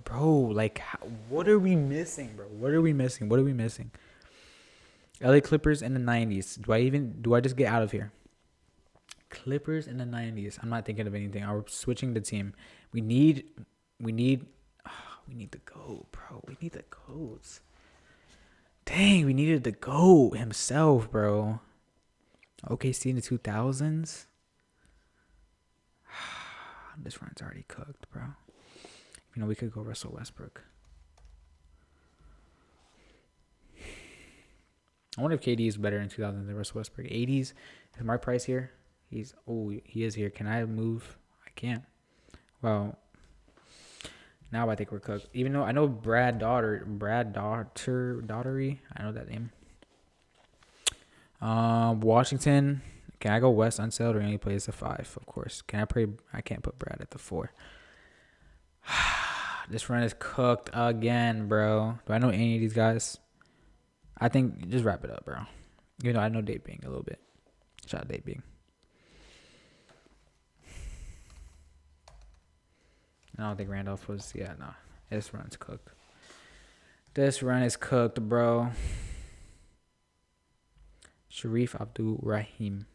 Bro, like, what are we missing, bro? What are we missing? LA Clippers in the 90s. Do I just get out of here? Clippers in the 90s. I'm not thinking of anything. I'm switching the team. We need the GOAT, bro. We need the GOATs. Dang, we needed the GOAT himself, bro. OKC in the 2000s. This run's already cooked, bro. You know, we could go Russell Westbrook. I wonder if KD is better in 2000 than Russell Westbrook. 80s. Is Mark Price here? He is here. Can I move? I can't. Well, now I think we're cooked. Even though I know Brad Daugherty. I know that name. Washington. Can I go West Unseld or only plays the 5? Of course. I can't put Brad at the 4. This run is cooked again, bro. Do I know any of these guys? I think just wrap it up, bro. You know, I know Dave Bing a little bit. Shout out Dave Bing. I don't think Randolph was. Yeah, no. This run's cooked. This run is cooked, bro. Sharif Abdul-Rahim.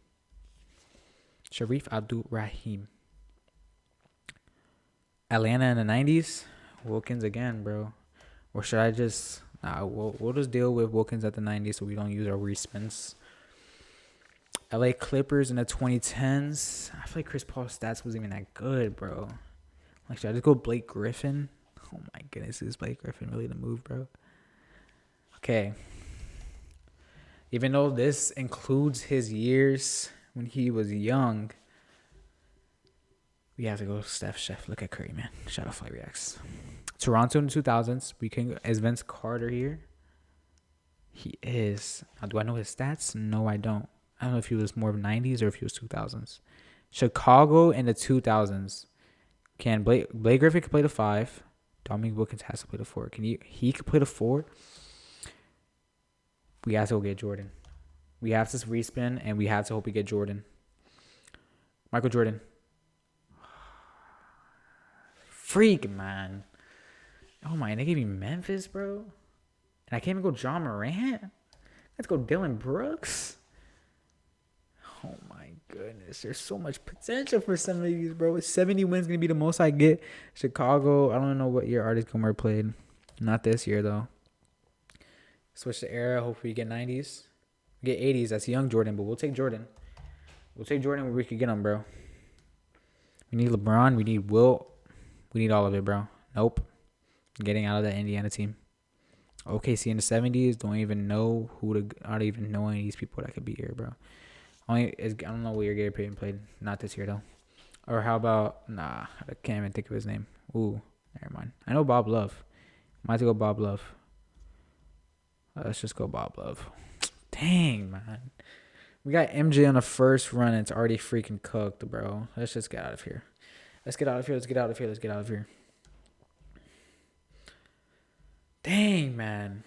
Atlanta in the 90s. Wilkins again, bro. Or should I just... Nah, we'll just deal with Wilkins at the 90s so we don't use our respins. LA Clippers in the 2010s. I feel like Chris Paul's stats wasn't even that good, bro. Like, should I just go Blake Griffin? Oh, my goodness. Is Blake Griffin really the move, bro? Okay. Even though this includes his years when he was young, we have to go Chef. Look at Curry, man. Shout out Flight Reacts. Toronto in the 2000s. Is Vince Carter here? He is. Now, do I know his stats? No, I don't. I don't know if he was more of 90s or if he was 2000s. Chicago in the 2000s. Can Blake Griffin can play the 5. Dominique Wilkins has to play the 4. He could play the 4. We have to go get Jordan. We have to respin, and we have to hope we get Jordan. Michael Jordan. Freak, man. Oh, my. They gave me Memphis, bro. And I can't even go John Morant. Let's go Dylan Brooks. Oh, my goodness. There's so much potential for some of these, bro. 70 wins going to be the most I get. Chicago. I don't know what year Artist Gilmore played. Not this year, though. Switch the era. Hopefully we get 90s. We get 80s. That's young Jordan, but we'll take Jordan. We'll take Jordan where we could get him, bro. We need LeBron. We need Wilt. We need all of it, bro. Nope. Getting out of the Indiana team. OKC in the 70s. Don't even know I don't even know any of these people that could be here, bro. I don't know what year Gary Payton played. Not this year, though. Or how about... Nah, I can't even think of his name. Ooh, never mind. I know Bob Love. Might have to go Bob Love. Let's just go Bob Love. Dang, man. We got MJ on the first run and it's already freaking cooked, bro. Let's just get out of here. Let's get out of here. Dang, man.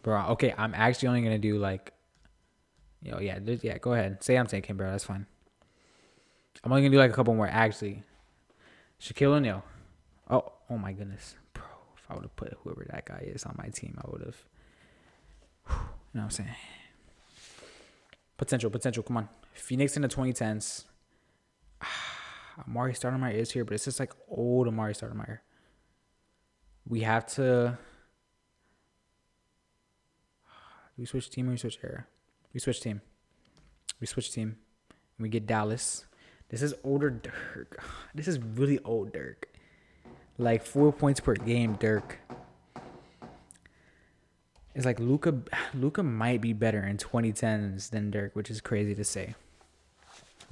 Bro, okay, I'm actually only going to do like... yeah, go ahead. Say I'm taking, bro. That's fine. I'm only going to do like a couple more, actually. Shaquille O'Neal. Oh my goodness. Bro, if I would have put whoever that guy is on my team, I would have... You know what I'm saying? Potential. Come on. Phoenix in the 2010s. Amari Stoudemire is here, but it's just like old Amari Stoudemire. We have to... Do we switch team or we switch era? We switch team. We get Dallas. This is older Dirk. This is really old Dirk. Like 4 points per game, Dirk. It's like Luka. Luka might be better in 2010s than Dirk, which is crazy to say.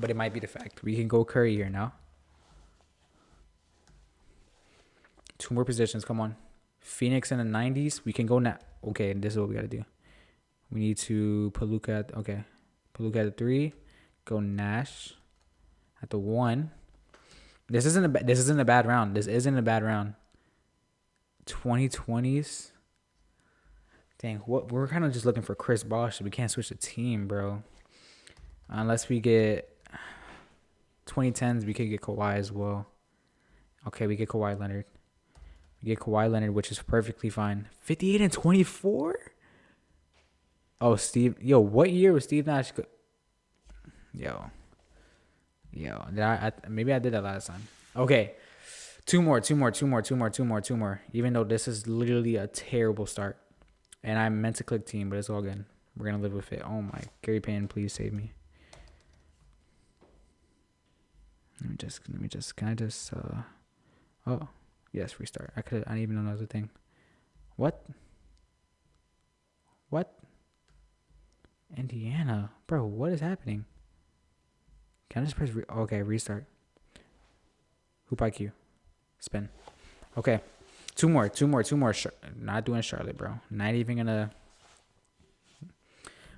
But it might be the fact. We can go Curry here now. 2 more positions. Come on. Phoenix in the 90s. We can go now. Okay, this is what we got to do. We need to put Luka at... Okay. Put Luka at the 3. Go Nash at the 1. This isn't a bad round. This isn't a bad round. 2020s. Dang, we're kind of just looking for Chris Bosh. We can't switch the team, bro. Unless we get 2010s, we could get Kawhi as well. Okay, we get Kawhi Leonard. We get Kawhi Leonard, which is perfectly fine. 58 and 24? Oh, Steve. Yo, what year was Steve Nash? Yo. Maybe I did that last time. Okay. Two more. Even though this is literally a terrible start. And I meant to click team, but it's all good. We're going to live with it. Oh, my. Gary Payton, please save me. Let me just, can I just, oh, yes, restart. I didn't even know that was a thing. What? Indiana. Bro, what is happening? Can I just press, okay, restart. Hoop IQ. Spin. Okay. Two more. Not doing Charlotte, bro. Not even gonna.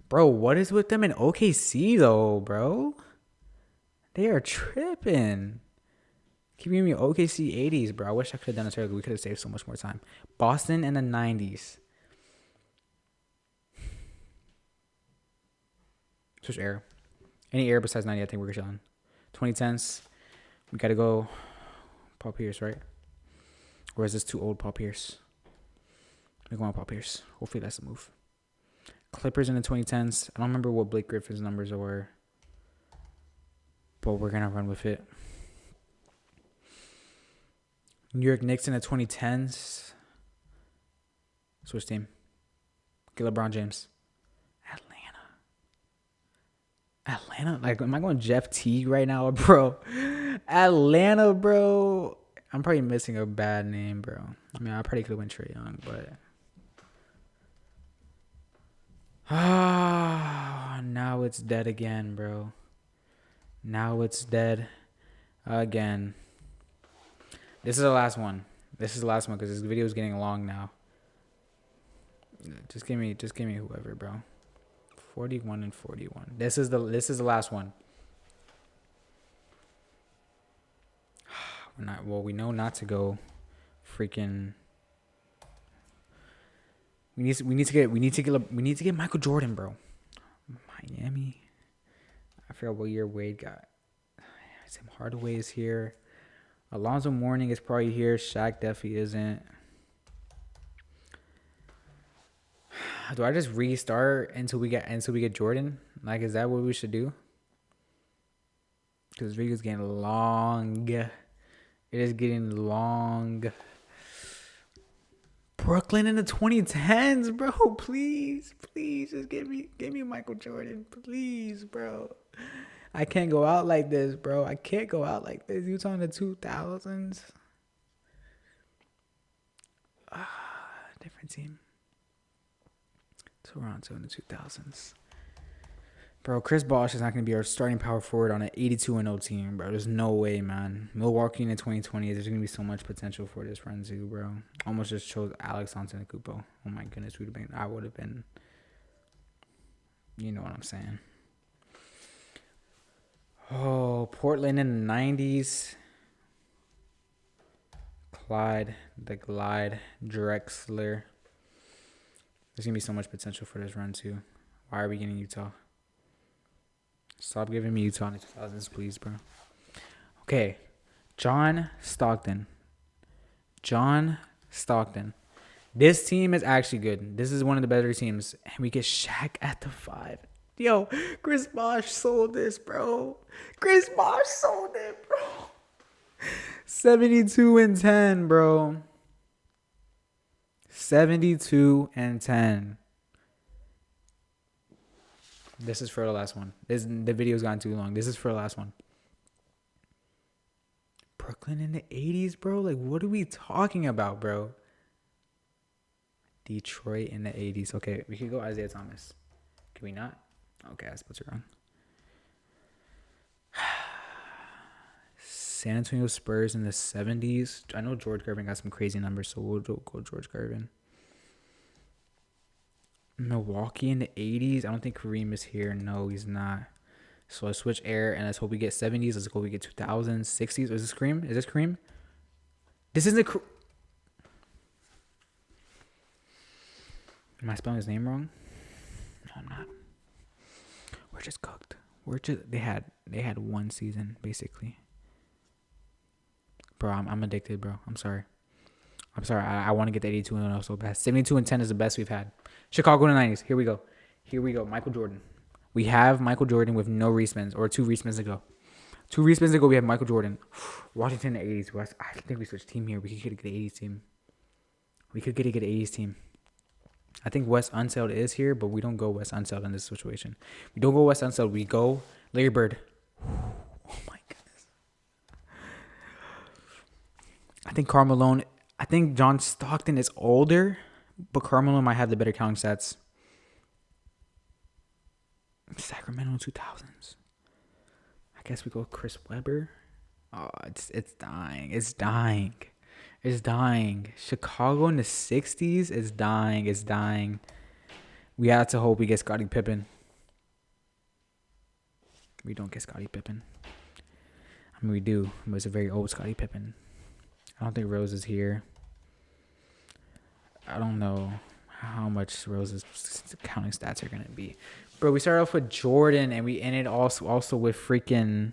Bro, what is with them in OKC, though, bro? They are tripping. Keep giving me OKC 80s, bro. I wish I could have done this earlier. We could have saved so much more time. Boston in the 90s. Switch era. Any era besides 90, I think we're chilling. 2010s. We got to go Paul Pierce, right? Or is this too old, Paul Pierce? Let me go on Paul Pierce. Hopefully that's a move. Clippers in the 2010s. I don't remember what Blake Griffin's numbers were. But we're going to run with it. New York Knicks in the 2010s. Switch team. Get LeBron James. Atlanta? Like, am I going Jeff Teague right now, bro? Atlanta, bro. I'm probably missing a bad name, bro. I mean, I probably could have went Trae Young, but... now it's dead again, bro. Now it's dead again. This is the last one. Because this video is getting long now. Just give me whoever, bro. 41 and 41. This is the last one. We know not to go freaking. We need to get Michael Jordan, bro. Miami. I forgot what year Wade got. Tim Hardaway is here. Alonzo Mourning is probably here. Shaq definitely isn't. Do I just restart until we get Jordan? Like, is that what we should do? Because this video's getting long. It is getting long. Brooklyn in the 2010s, bro. Please, just give me Michael Jordan, please, bro. I can't go out like this, bro. Utah in the 2000s. Different team. Toronto in the 2000s. Bro, Chris Bosh is not going to be our starting power forward on an 82-0 team, bro. There's no way, man. Milwaukee in the 2020s, there's going to be so much potential for this run, too, bro. Almost just chose Alex Antetokounmpo. Oh, my goodness. I would have been... You know what I'm saying. Oh, Portland in the 90s. Clyde, the Glide, Drexler. There's going to be so much potential for this run, too. Why are we getting Utah? Stop giving me Utah in the 2000s, please, bro. Okay. John Stockton. This team is actually good. This is one of the better teams. And we get Shaq at the 5. Yo, Chris Bosh sold this, bro. 72 and 10, bro. 72 and 10. This is for the last one. The video's gotten too long. This is for the last one. Brooklyn in the 80s, bro? Like, what are we talking about, bro? Detroit in the 80s. Okay, we could go Isaiah Thomas. Can we not? Okay, I spelled it wrong. San Antonio Spurs in the 70s. I know George Gervin got some crazy numbers, so we'll go George Gervin. Milwaukee in the 80s. I don't think Kareem is here. No, he's not. So let's switch air and let's hope we get 70s. Let's hope we get 2000s, 60s. Is this Kareem? Is this Kareem? This isn't. Am I spelling his name wrong? No, I'm not. We're just cooked. They had one season basically. Bro, I'm addicted, bro. I'm sorry. I want to get the 82-0 so bad. 72-10 is the best we've had. Chicago in the 90s. Here we go. Michael Jordan. We have Michael Jordan with no respins or 2 respins ago. 2 respins ago, we have Michael Jordan. Washington in the 80s. West. I think we switched team here. We could get a good 80s team. I think Wes Unseld is here, but we don't go Wes Unseld in this situation. We don't go Wes Unseld. We go Larry Bird. Oh, my goodness. I think Karl Malone. I think John Stockton is older, but Karl Malone might have the better counting stats. Sacramento 2000s. I guess we go Chris Webber. Oh, it's dying. It's dying. Chicago in the 60s is dying. We have to hope we get Scottie Pippen. We don't get Scottie Pippen. I mean, we do, but it's a very old Scottie Pippen. I don't think Rose is here. I don't know how much Rose's counting stats are going to be. Bro, we started off with Jordan, and we ended also with freaking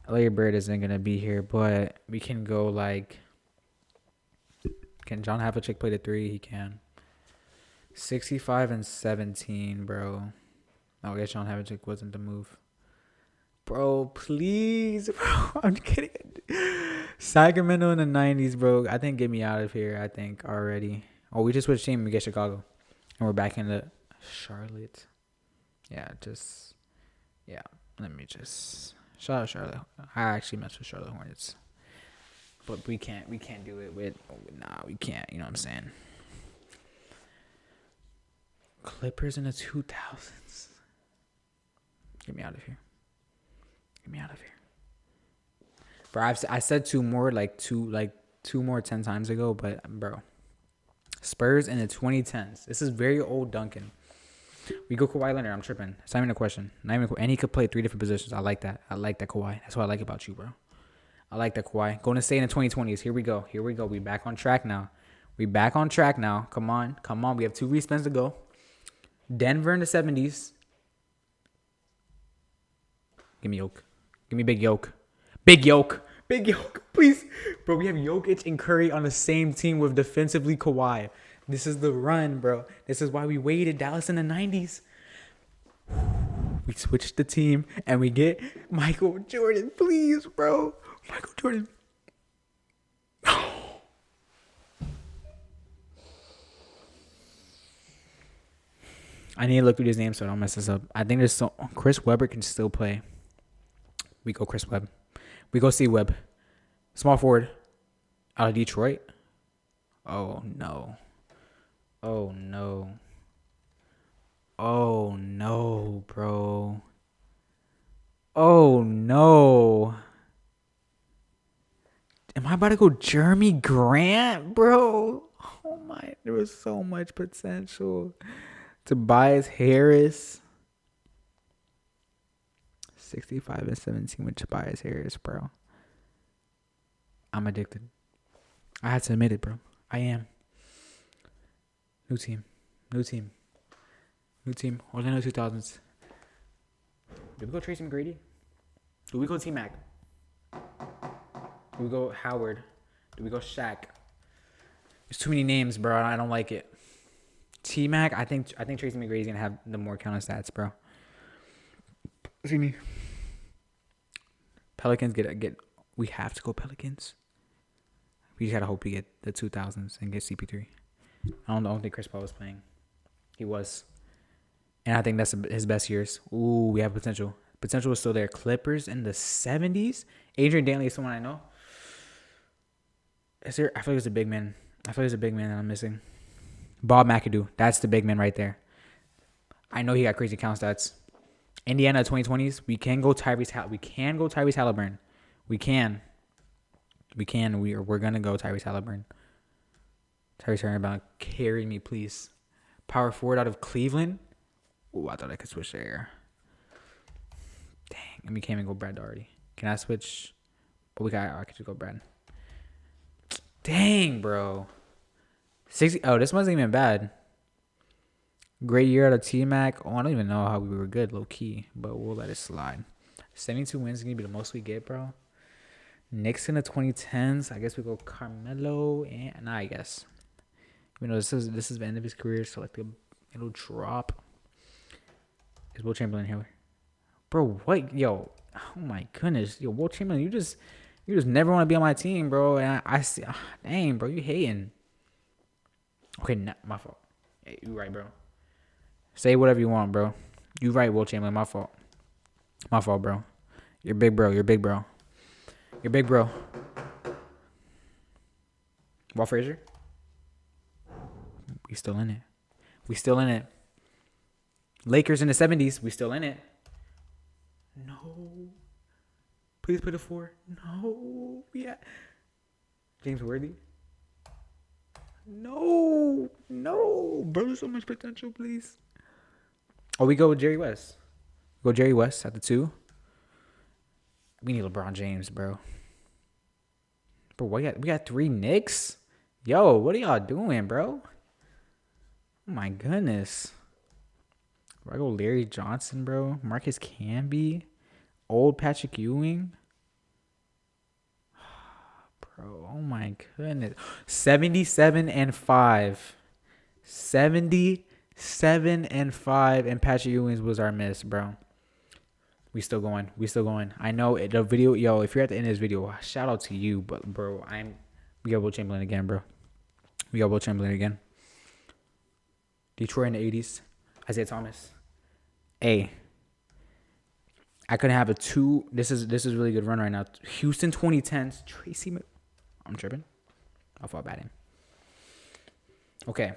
Larry Bird isn't going to be here, but we can go like... Can John Havlicek play the 3? He can. 65-17, bro. Oh, I guess John Havlicek wasn't the move. Bro, please, bro. I'm kidding. Sacramento in the 90s, bro. I think get me out of here, I think, already. Oh, we just switched team. We get Chicago. And we're back into Charlotte. Let me just... Shout out Charlotte. I actually messed with Charlotte Hornets. But we can't do it with... we can't. You know what I'm saying? Clippers in the 2000s. Get me out of here. Bro, I said two more 10 times ago, but bro. Spurs in the 2010s. This is very old Duncan. We go Kawhi Leonard. I'm tripping. It's not even a question. And he could play 3 different positions. I like that. Kawhi. That's what I like about you, bro. I like that Kawhi. Going to stay in the 2020s. Here we go. We back on track now. Come on. We have 2 respins to go. Denver in the 70s. Give me Yoke. Give me Big Yoke. Big Yoke, please. Bro, we have Jokic and Curry on the same team with defensively Kawhi. This is the run, bro. This is why we waited. Dallas in the 90s. We switched the team, and we get Michael Jordan. Please, bro. Michael Jordan. I need to look through his name so I don't mess this up. I think there's Chris Webber can still play. We go Chris Webb. We go C Webb. Small forward. Out of Detroit. Oh, no, bro. Oh, no. Am I about to go Jeremy Grant, bro? Oh, my. There was so much potential. Tobias Harris. 65-17 with Tobias Harris, bro. I'm addicted. I had to admit it, bro. I am. New team. Orlando 2000s. Do we go Tracy McGrady? Do we go T-Mac? Do we go Howard? Do we go Shaq? There's too many names, bro. I don't like it. T-Mac, I think Tracy McGrady's going to have the more counter stats, bro. See me. Pelicans get. We have to go Pelicans. We just gotta hope we get the 2000s and get CP3. I don't think Chris Paul was playing. He was. And I think that's his best years. Ooh, we have potential. Potential is still there. Clippers in the 70s. Adrian Dantley is someone I know. Is there? I feel like it's a big man. I feel like it's a big man that I'm missing. Bob McAdoo. That's the big man right there. I know he got crazy count stats. Indiana 2020s. We can go Tyrese. We can go Tyrese Halliburton. We can. We're gonna go Tyrese Halliburton. Tyrese Halliburton, carry me, please. Power forward out of Cleveland. Ooh, I thought I could switch there. Dang, and we can't even go Brad Daugherty. Can I switch? But I could just go Brad. Dang, bro. 60. Oh, this wasn't even bad. Great year out of T-Mac. Oh, I don't even know how we were good, low key, but we'll let it slide. 72 wins is gonna be the most we get, bro. Knicks in the 2010s. I guess we go Carmelo and I guess. You know, this is the end of his career, so like it'll drop. Is Will Chamberlain here? Bro, what? Yo, oh my goodness. Yo, Will Chamberlain, you just never want to be on my team, bro. And I see, dang, bro, you hating. Okay, my fault. Hey, you right, bro. Say whatever you want, bro. You right, Will Chamberlain. My fault. My fault, bro. You're big, bro. You're big, bro. You're big, bro. Walt Frazier? We still in it. We still in it. Lakers in the 70s. We still in it. No. Please put a 4. No. Yeah. James Worthy. No. No. Bro, there's so much potential, please. Oh, we go with Jerry West. Go Jerry West at the 2. We need LeBron James, bro. Bro, we got 3 Knicks? Yo, what are y'all doing, bro? Oh my goodness. I go Larry Johnson, bro. Marcus Camby. Old Patrick Ewing. Bro, oh my goodness. 77-5. 77-5, and Patrick Ewing was our miss, bro. We still going. I know the video, yo, if you're at the end of this video, shout out to you, but bro, we got Will Chamberlain again, bro. Detroit in the 80s. Isaiah Thomas. I couldn't have a 2. This is a really good run right now. Houston 2010s. Tracy. I'm tripping. I'll fall batting. Okay.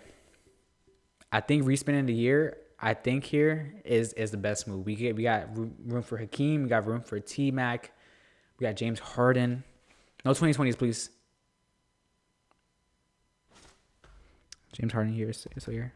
I think respinning the year. I think here is the best move. We got room for Hakeem. We got room for T-Mac. We got James Harden. No 2020s, please. James Harden here is so here.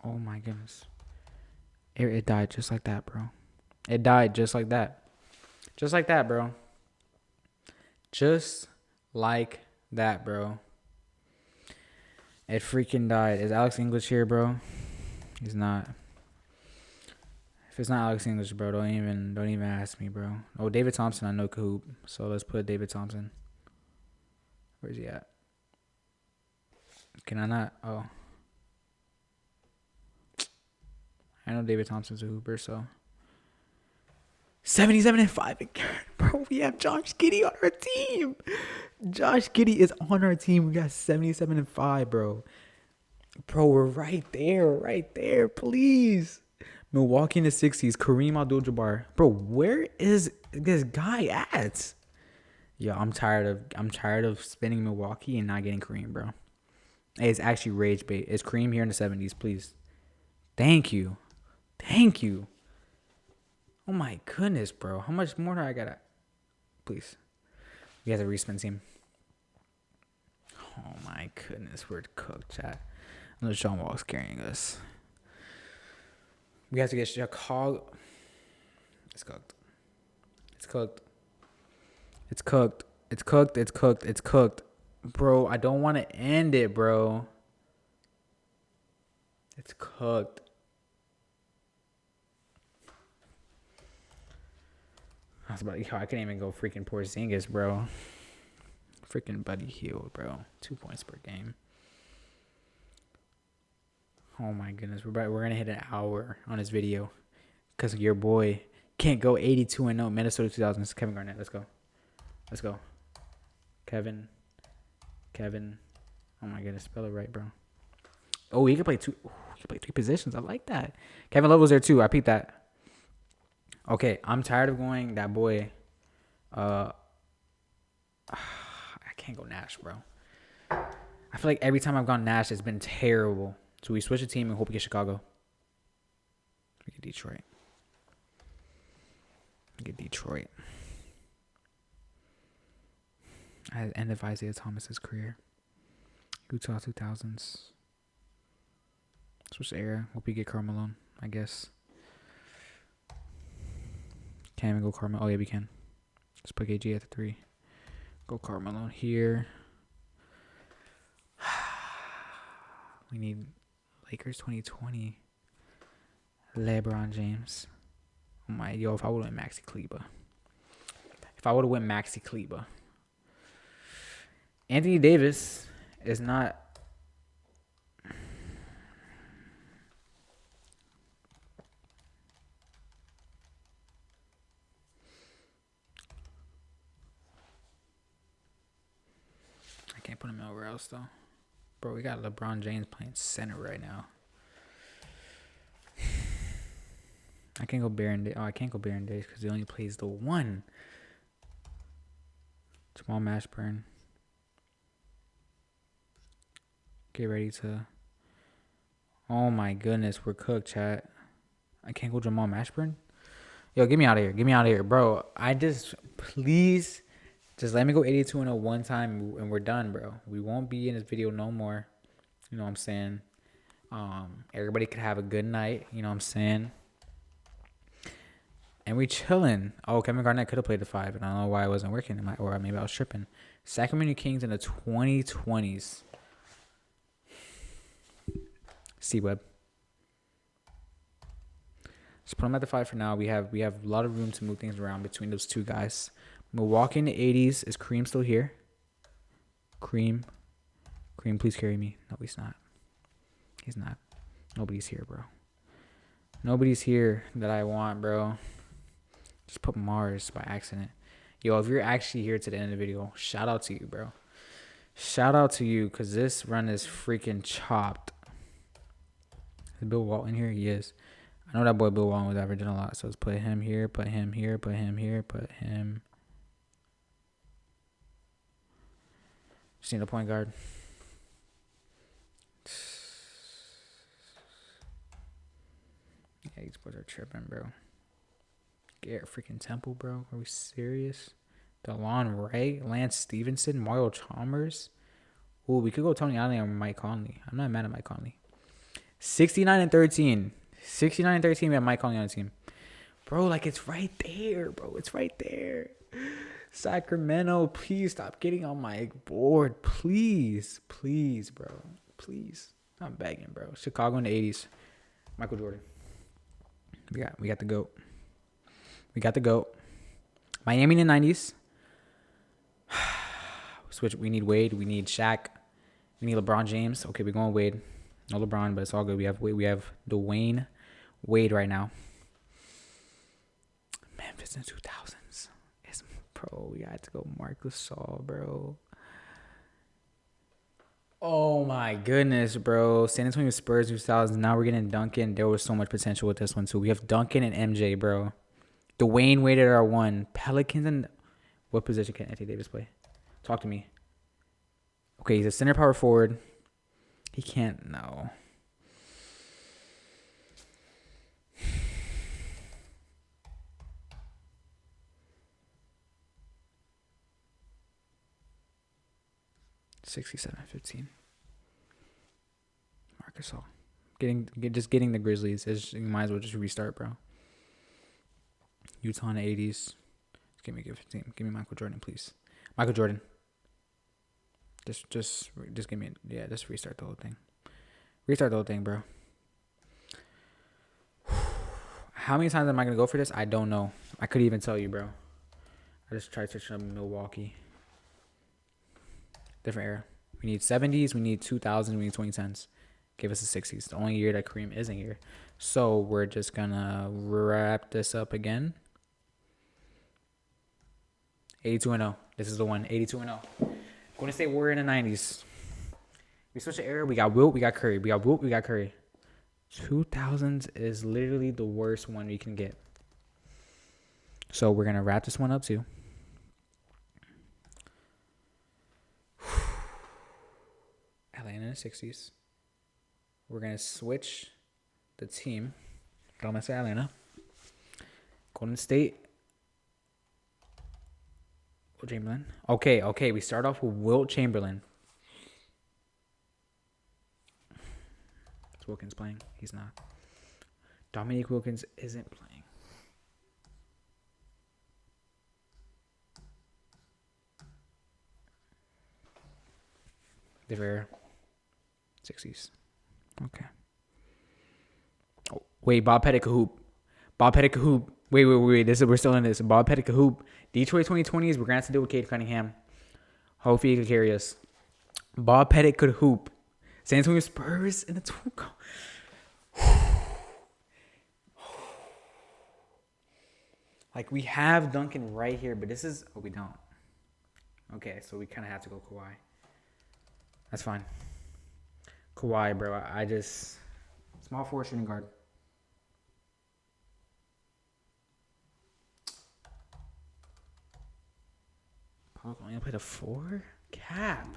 Oh my goodness. It died just like that, bro. It died just like that. Just like that, bro. Just like that, bro. It freaking died. Is Alex English here, bro? He's not. If it's not Alex English, bro, don't even ask me, bro. Oh, David Thompson, I know could hoop. So let's put David Thompson. Where's he at? Can I not? Oh. I know David Thompson's a hooper, so 77-5 again, bro. We have Josh Giddey on our team. Josh Giddey is on our team. We got 77-5, bro. Bro, we're right there, please. Milwaukee in the 60s. Kareem Abdul-Jabbar, bro. Where is this guy at? Yo, I'm tired of spinning Milwaukee and not getting Kareem, bro. Hey, it's actually rage bait. Is Kareem here in the 70s, please? Thank you. Oh my goodness, bro. How much more do I gotta? Please. We have the respin team. Oh my goodness, we're cooked, chat. Unless John Wall's carrying us. We have to get Chicago. It's cooked. Bro, I don't want to end it, bro. It's cooked. I couldn't even go freaking Porzingis, bro. Freaking Buddy Hield, bro. 2 points per game. Oh my goodness, we're gonna hit an hour on this video because your boy can't go 82-0. Minnesota 2000s. Kevin Garnett. Let's go. Let's go. Kevin. Oh my goodness, spell it right, bro. Oh, he can play two. He can play three positions. I like that. Kevin Love was there too. I peeped that. Okay, I'm tired of going that boy. I can't go Nash, bro. I feel like every time I've gone Nash, it's been terrible. So we switch the team and hope we get Chicago. We get Detroit. At the end of Isaiah Thomas's career. Utah 2000s. Switch the era. Hope we get Carmelo, I guess. Can't even go Carmelo. Oh, yeah, we can. Let's put KG at the 3. Go Carmelo here. We need Lakers 2020. LeBron James. Oh my, yo, if I would have went Maxi Kleber. Anthony Davis is not. I can't put him anywhere else though. Bro, we got LeBron James playing center right now. I can't go Baron Davis. Oh, I can't go Baron Davis because he only plays the 1. Jamal Mashburn. Get ready to. Oh my goodness, we're cooked, chat. I can't go Jamal Mashburn. Yo, get me out of here, bro. Please, just let me go 82-0 one time and we're done, bro. We won't be in this video no more. You know what I'm saying? Everybody could have a good night. You know what I'm saying? And we chilling. Oh, Kevin Garnett could have played the 5, and I don't know why it wasn't working. Or maybe I was tripping. Sacramento Kings in the 2020s. C-Web. Just put them at the 5 for now. We have a lot of room to move things around between those two guys. Milwaukee in the 80s. Is Kareem still here? Kareem, please carry me. No, he's not. He's not. Nobody's here, bro. Nobody's here that I want, bro. Just put Mars by accident. Yo, if you're actually here to the end of the video, shout out to you, bro. Shout out to you, because this run is freaking chopped. Is Bill Walton here? He is. I know that boy Bill Walton was averaging a lot, so let's put him here, put him here, put him here, put him. Just need a point guard. Yeah, these boys are tripping, bro. Garrett freaking Temple, bro. Are we serious? DeLon Wright, Lance Stevenson, Mario Chalmers. Ooh, we could go Tony Allen or Mike Conley. I'm not mad at Mike Conley. 69-13. 69-13, we have Mike Conley on the team. Bro, like, it's right there, bro. It's right there. Sacramento, please stop getting on my board. Please, bro. Please. I'm begging, bro. Chicago in the 80s. Michael Jordan. We got the GOAT. Miami in the 90s. Switch. We need Wade. We need Shaq. We need LeBron James. Okay, we're going Wade. No LeBron, but it's all good. We have Dwayne Wade right now. Memphis in the 2000s. Bro, we got to go Marc Gasol, bro. Oh my goodness, bro. San Antonio Spurs 2000s. Now we're getting Duncan. There was so much potential with this one too. We have Duncan and MJ, bro. Dwayne Wade at our 1. Pelicans and what position can Anthony Davis play? Talk to me. Okay, he's a center power forward. He can't. No. $67.15. Marc Gasol. Getting the Grizzlies. You might as well just restart, bro. Utah in the 80s. Just give me a good team. Give me Michael Jordan, please. Michael Jordan. Just give me. Yeah, just restart the whole thing. Restart the whole thing, bro. How many times am I gonna go for this? I don't know. I couldn't even tell you, bro. I just tried searching up Milwaukee. Different era. We need 70s. We need 2000s. We need 2010s. give us the 60s. The only year that Kareem isn't here. So we're just gonna wrap this up again. 82-0. This is the one. 82-0. Golden State Warrior in the 90s. We switch the era. We got Wilt. We got Curry. We got Wilt. We got Curry. 2000s is literally the worst one we can get. So we're gonna wrap this one up too. Atlanta in the 60s. We're gonna switch the team. Don't mess with Atlanta. Golden State. Wilt Chamberlain. Okay. We start off with Wilt Chamberlain. Is Wilkins playing? He's not. Dominique Wilkins isn't playing. DeVere. 60s. Okay. Oh, wait, Bob Pettit hoop. Bob Pettit hoop. Wait. We're still in this. Bob Pettit hoop. Detroit 2020s. We're gonna have to deal with Cade Cunningham. Hopefully he could carry us. Bob Pettit could hoop. San Antonio Spurs in the 2. Like, we have Duncan right here, but this is... Oh, we don't. Okay, so we kind of have to go Kawhi. That's fine. Kawhi, bro. I just... Small forward shooting guard. Paul only played a 4? Cap.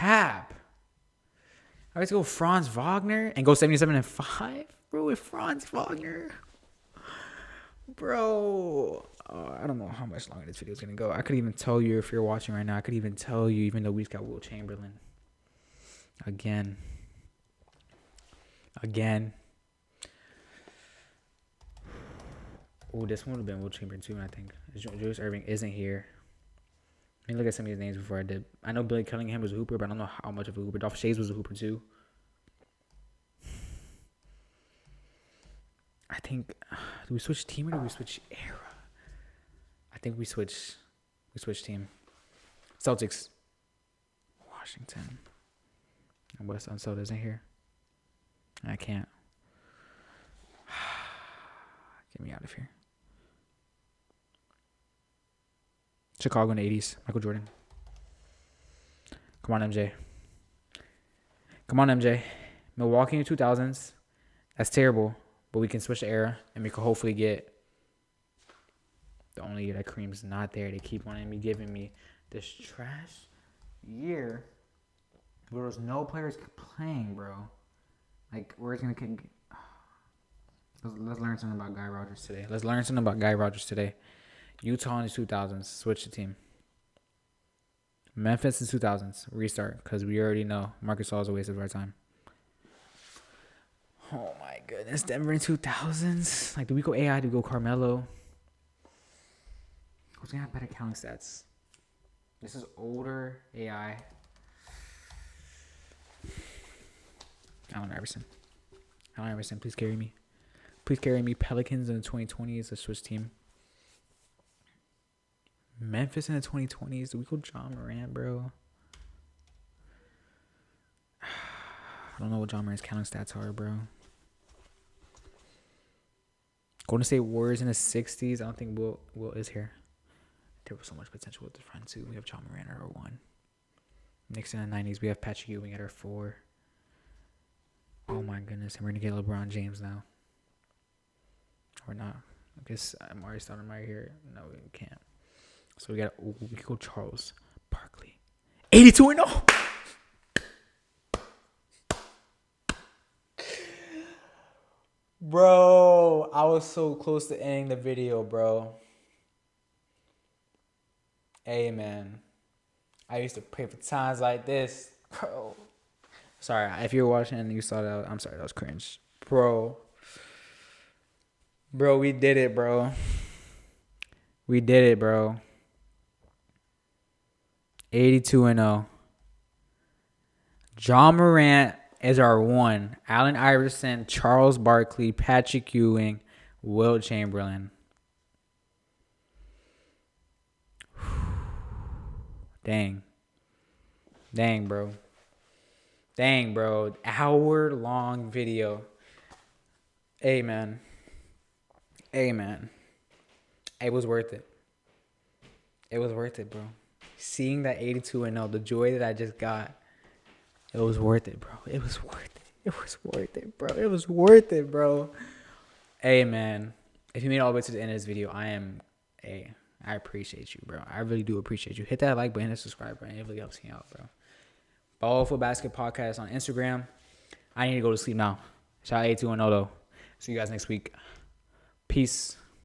I have to go Franz Wagner and go 77-5, bro. With Franz Wagner, bro. I don't know how much longer this video is gonna go. I could even tell you if you're watching right now. I could even tell you, even though we've got Wilt Chamberlain again. Oh, this one would have been Wilt Chamberlain too. I think Julius Irving isn't here. Let me look at some of these names before I did. I know Billy Cunningham was a hooper, but I don't know how much of a hooper. Dolph Shays was a hooper too. I think, do we switch team or do we switch era? I think we switch team. Celtics. Washington. And West Unseld isn't here. I can't. Get me out of here. Chicago in the 80s. Michael Jordan. Come on, MJ. Milwaukee in the 2000s. That's terrible. But we can switch the era. And we can hopefully get the only year that Kareem's not there. They keep wanting me giving me this trash year where there's no players playing, bro. Like, we're going to... Let's learn something about Guy Rogers today. Utah in the 2000s. Switch the team. Memphis in the 2000s. Restart. Because we already know Marc Gasol is a waste of our time. Oh, my goodness. Denver in 2000s. Like, do we go AI? Do we go Carmelo? Who's going to have better counting stats? This is older AI. Allen Iverson, please carry me. Pelicans in the 2020s, a Swiss team. Memphis in the 2020s. Do we go John Morant, bro? I don't know what John Morant's counting stats are, bro. Golden State Warriors in the 60s. I don't think Will is here. There was so much potential with the front two. We have John Morant at our 1. Knicks in the 90s. We have Patrick Ewing at our 4. Oh my goodness. And we're going to get LeBron James now. Or not. I guess Amari Stoudemire here. No, we can't. So we go Charles Barkley. 82-0. Bro, I was so close to ending the video, bro. Hey, man. I used to pray for times like this, bro. Sorry, if you're watching and you saw that, I'm sorry, that was cringe. Bro, we did it, bro. 82-0. John Morant is our 1. Allen Iverson, Charles Barkley, Patrick Ewing, Wilt Chamberlain. Dang, bro. Dang, bro. Hour-long video. Hey, man. Hey, man. It was worth it. It was worth it, bro. Seeing that 82-0, the joy that I just got, it was worth it, bro. It was worth it. It was worth it, bro. It was worth it, bro. Hey, man. If you made it all the way to the end of this video, I appreciate you, bro. I really do appreciate you. Hit that like button and subscribe, bro. It really helps me out, bro. Ball for Basketball Podcast on Instagram. I need to go to sleep now. Shout out 82-0, though. See you guys next week. Peace.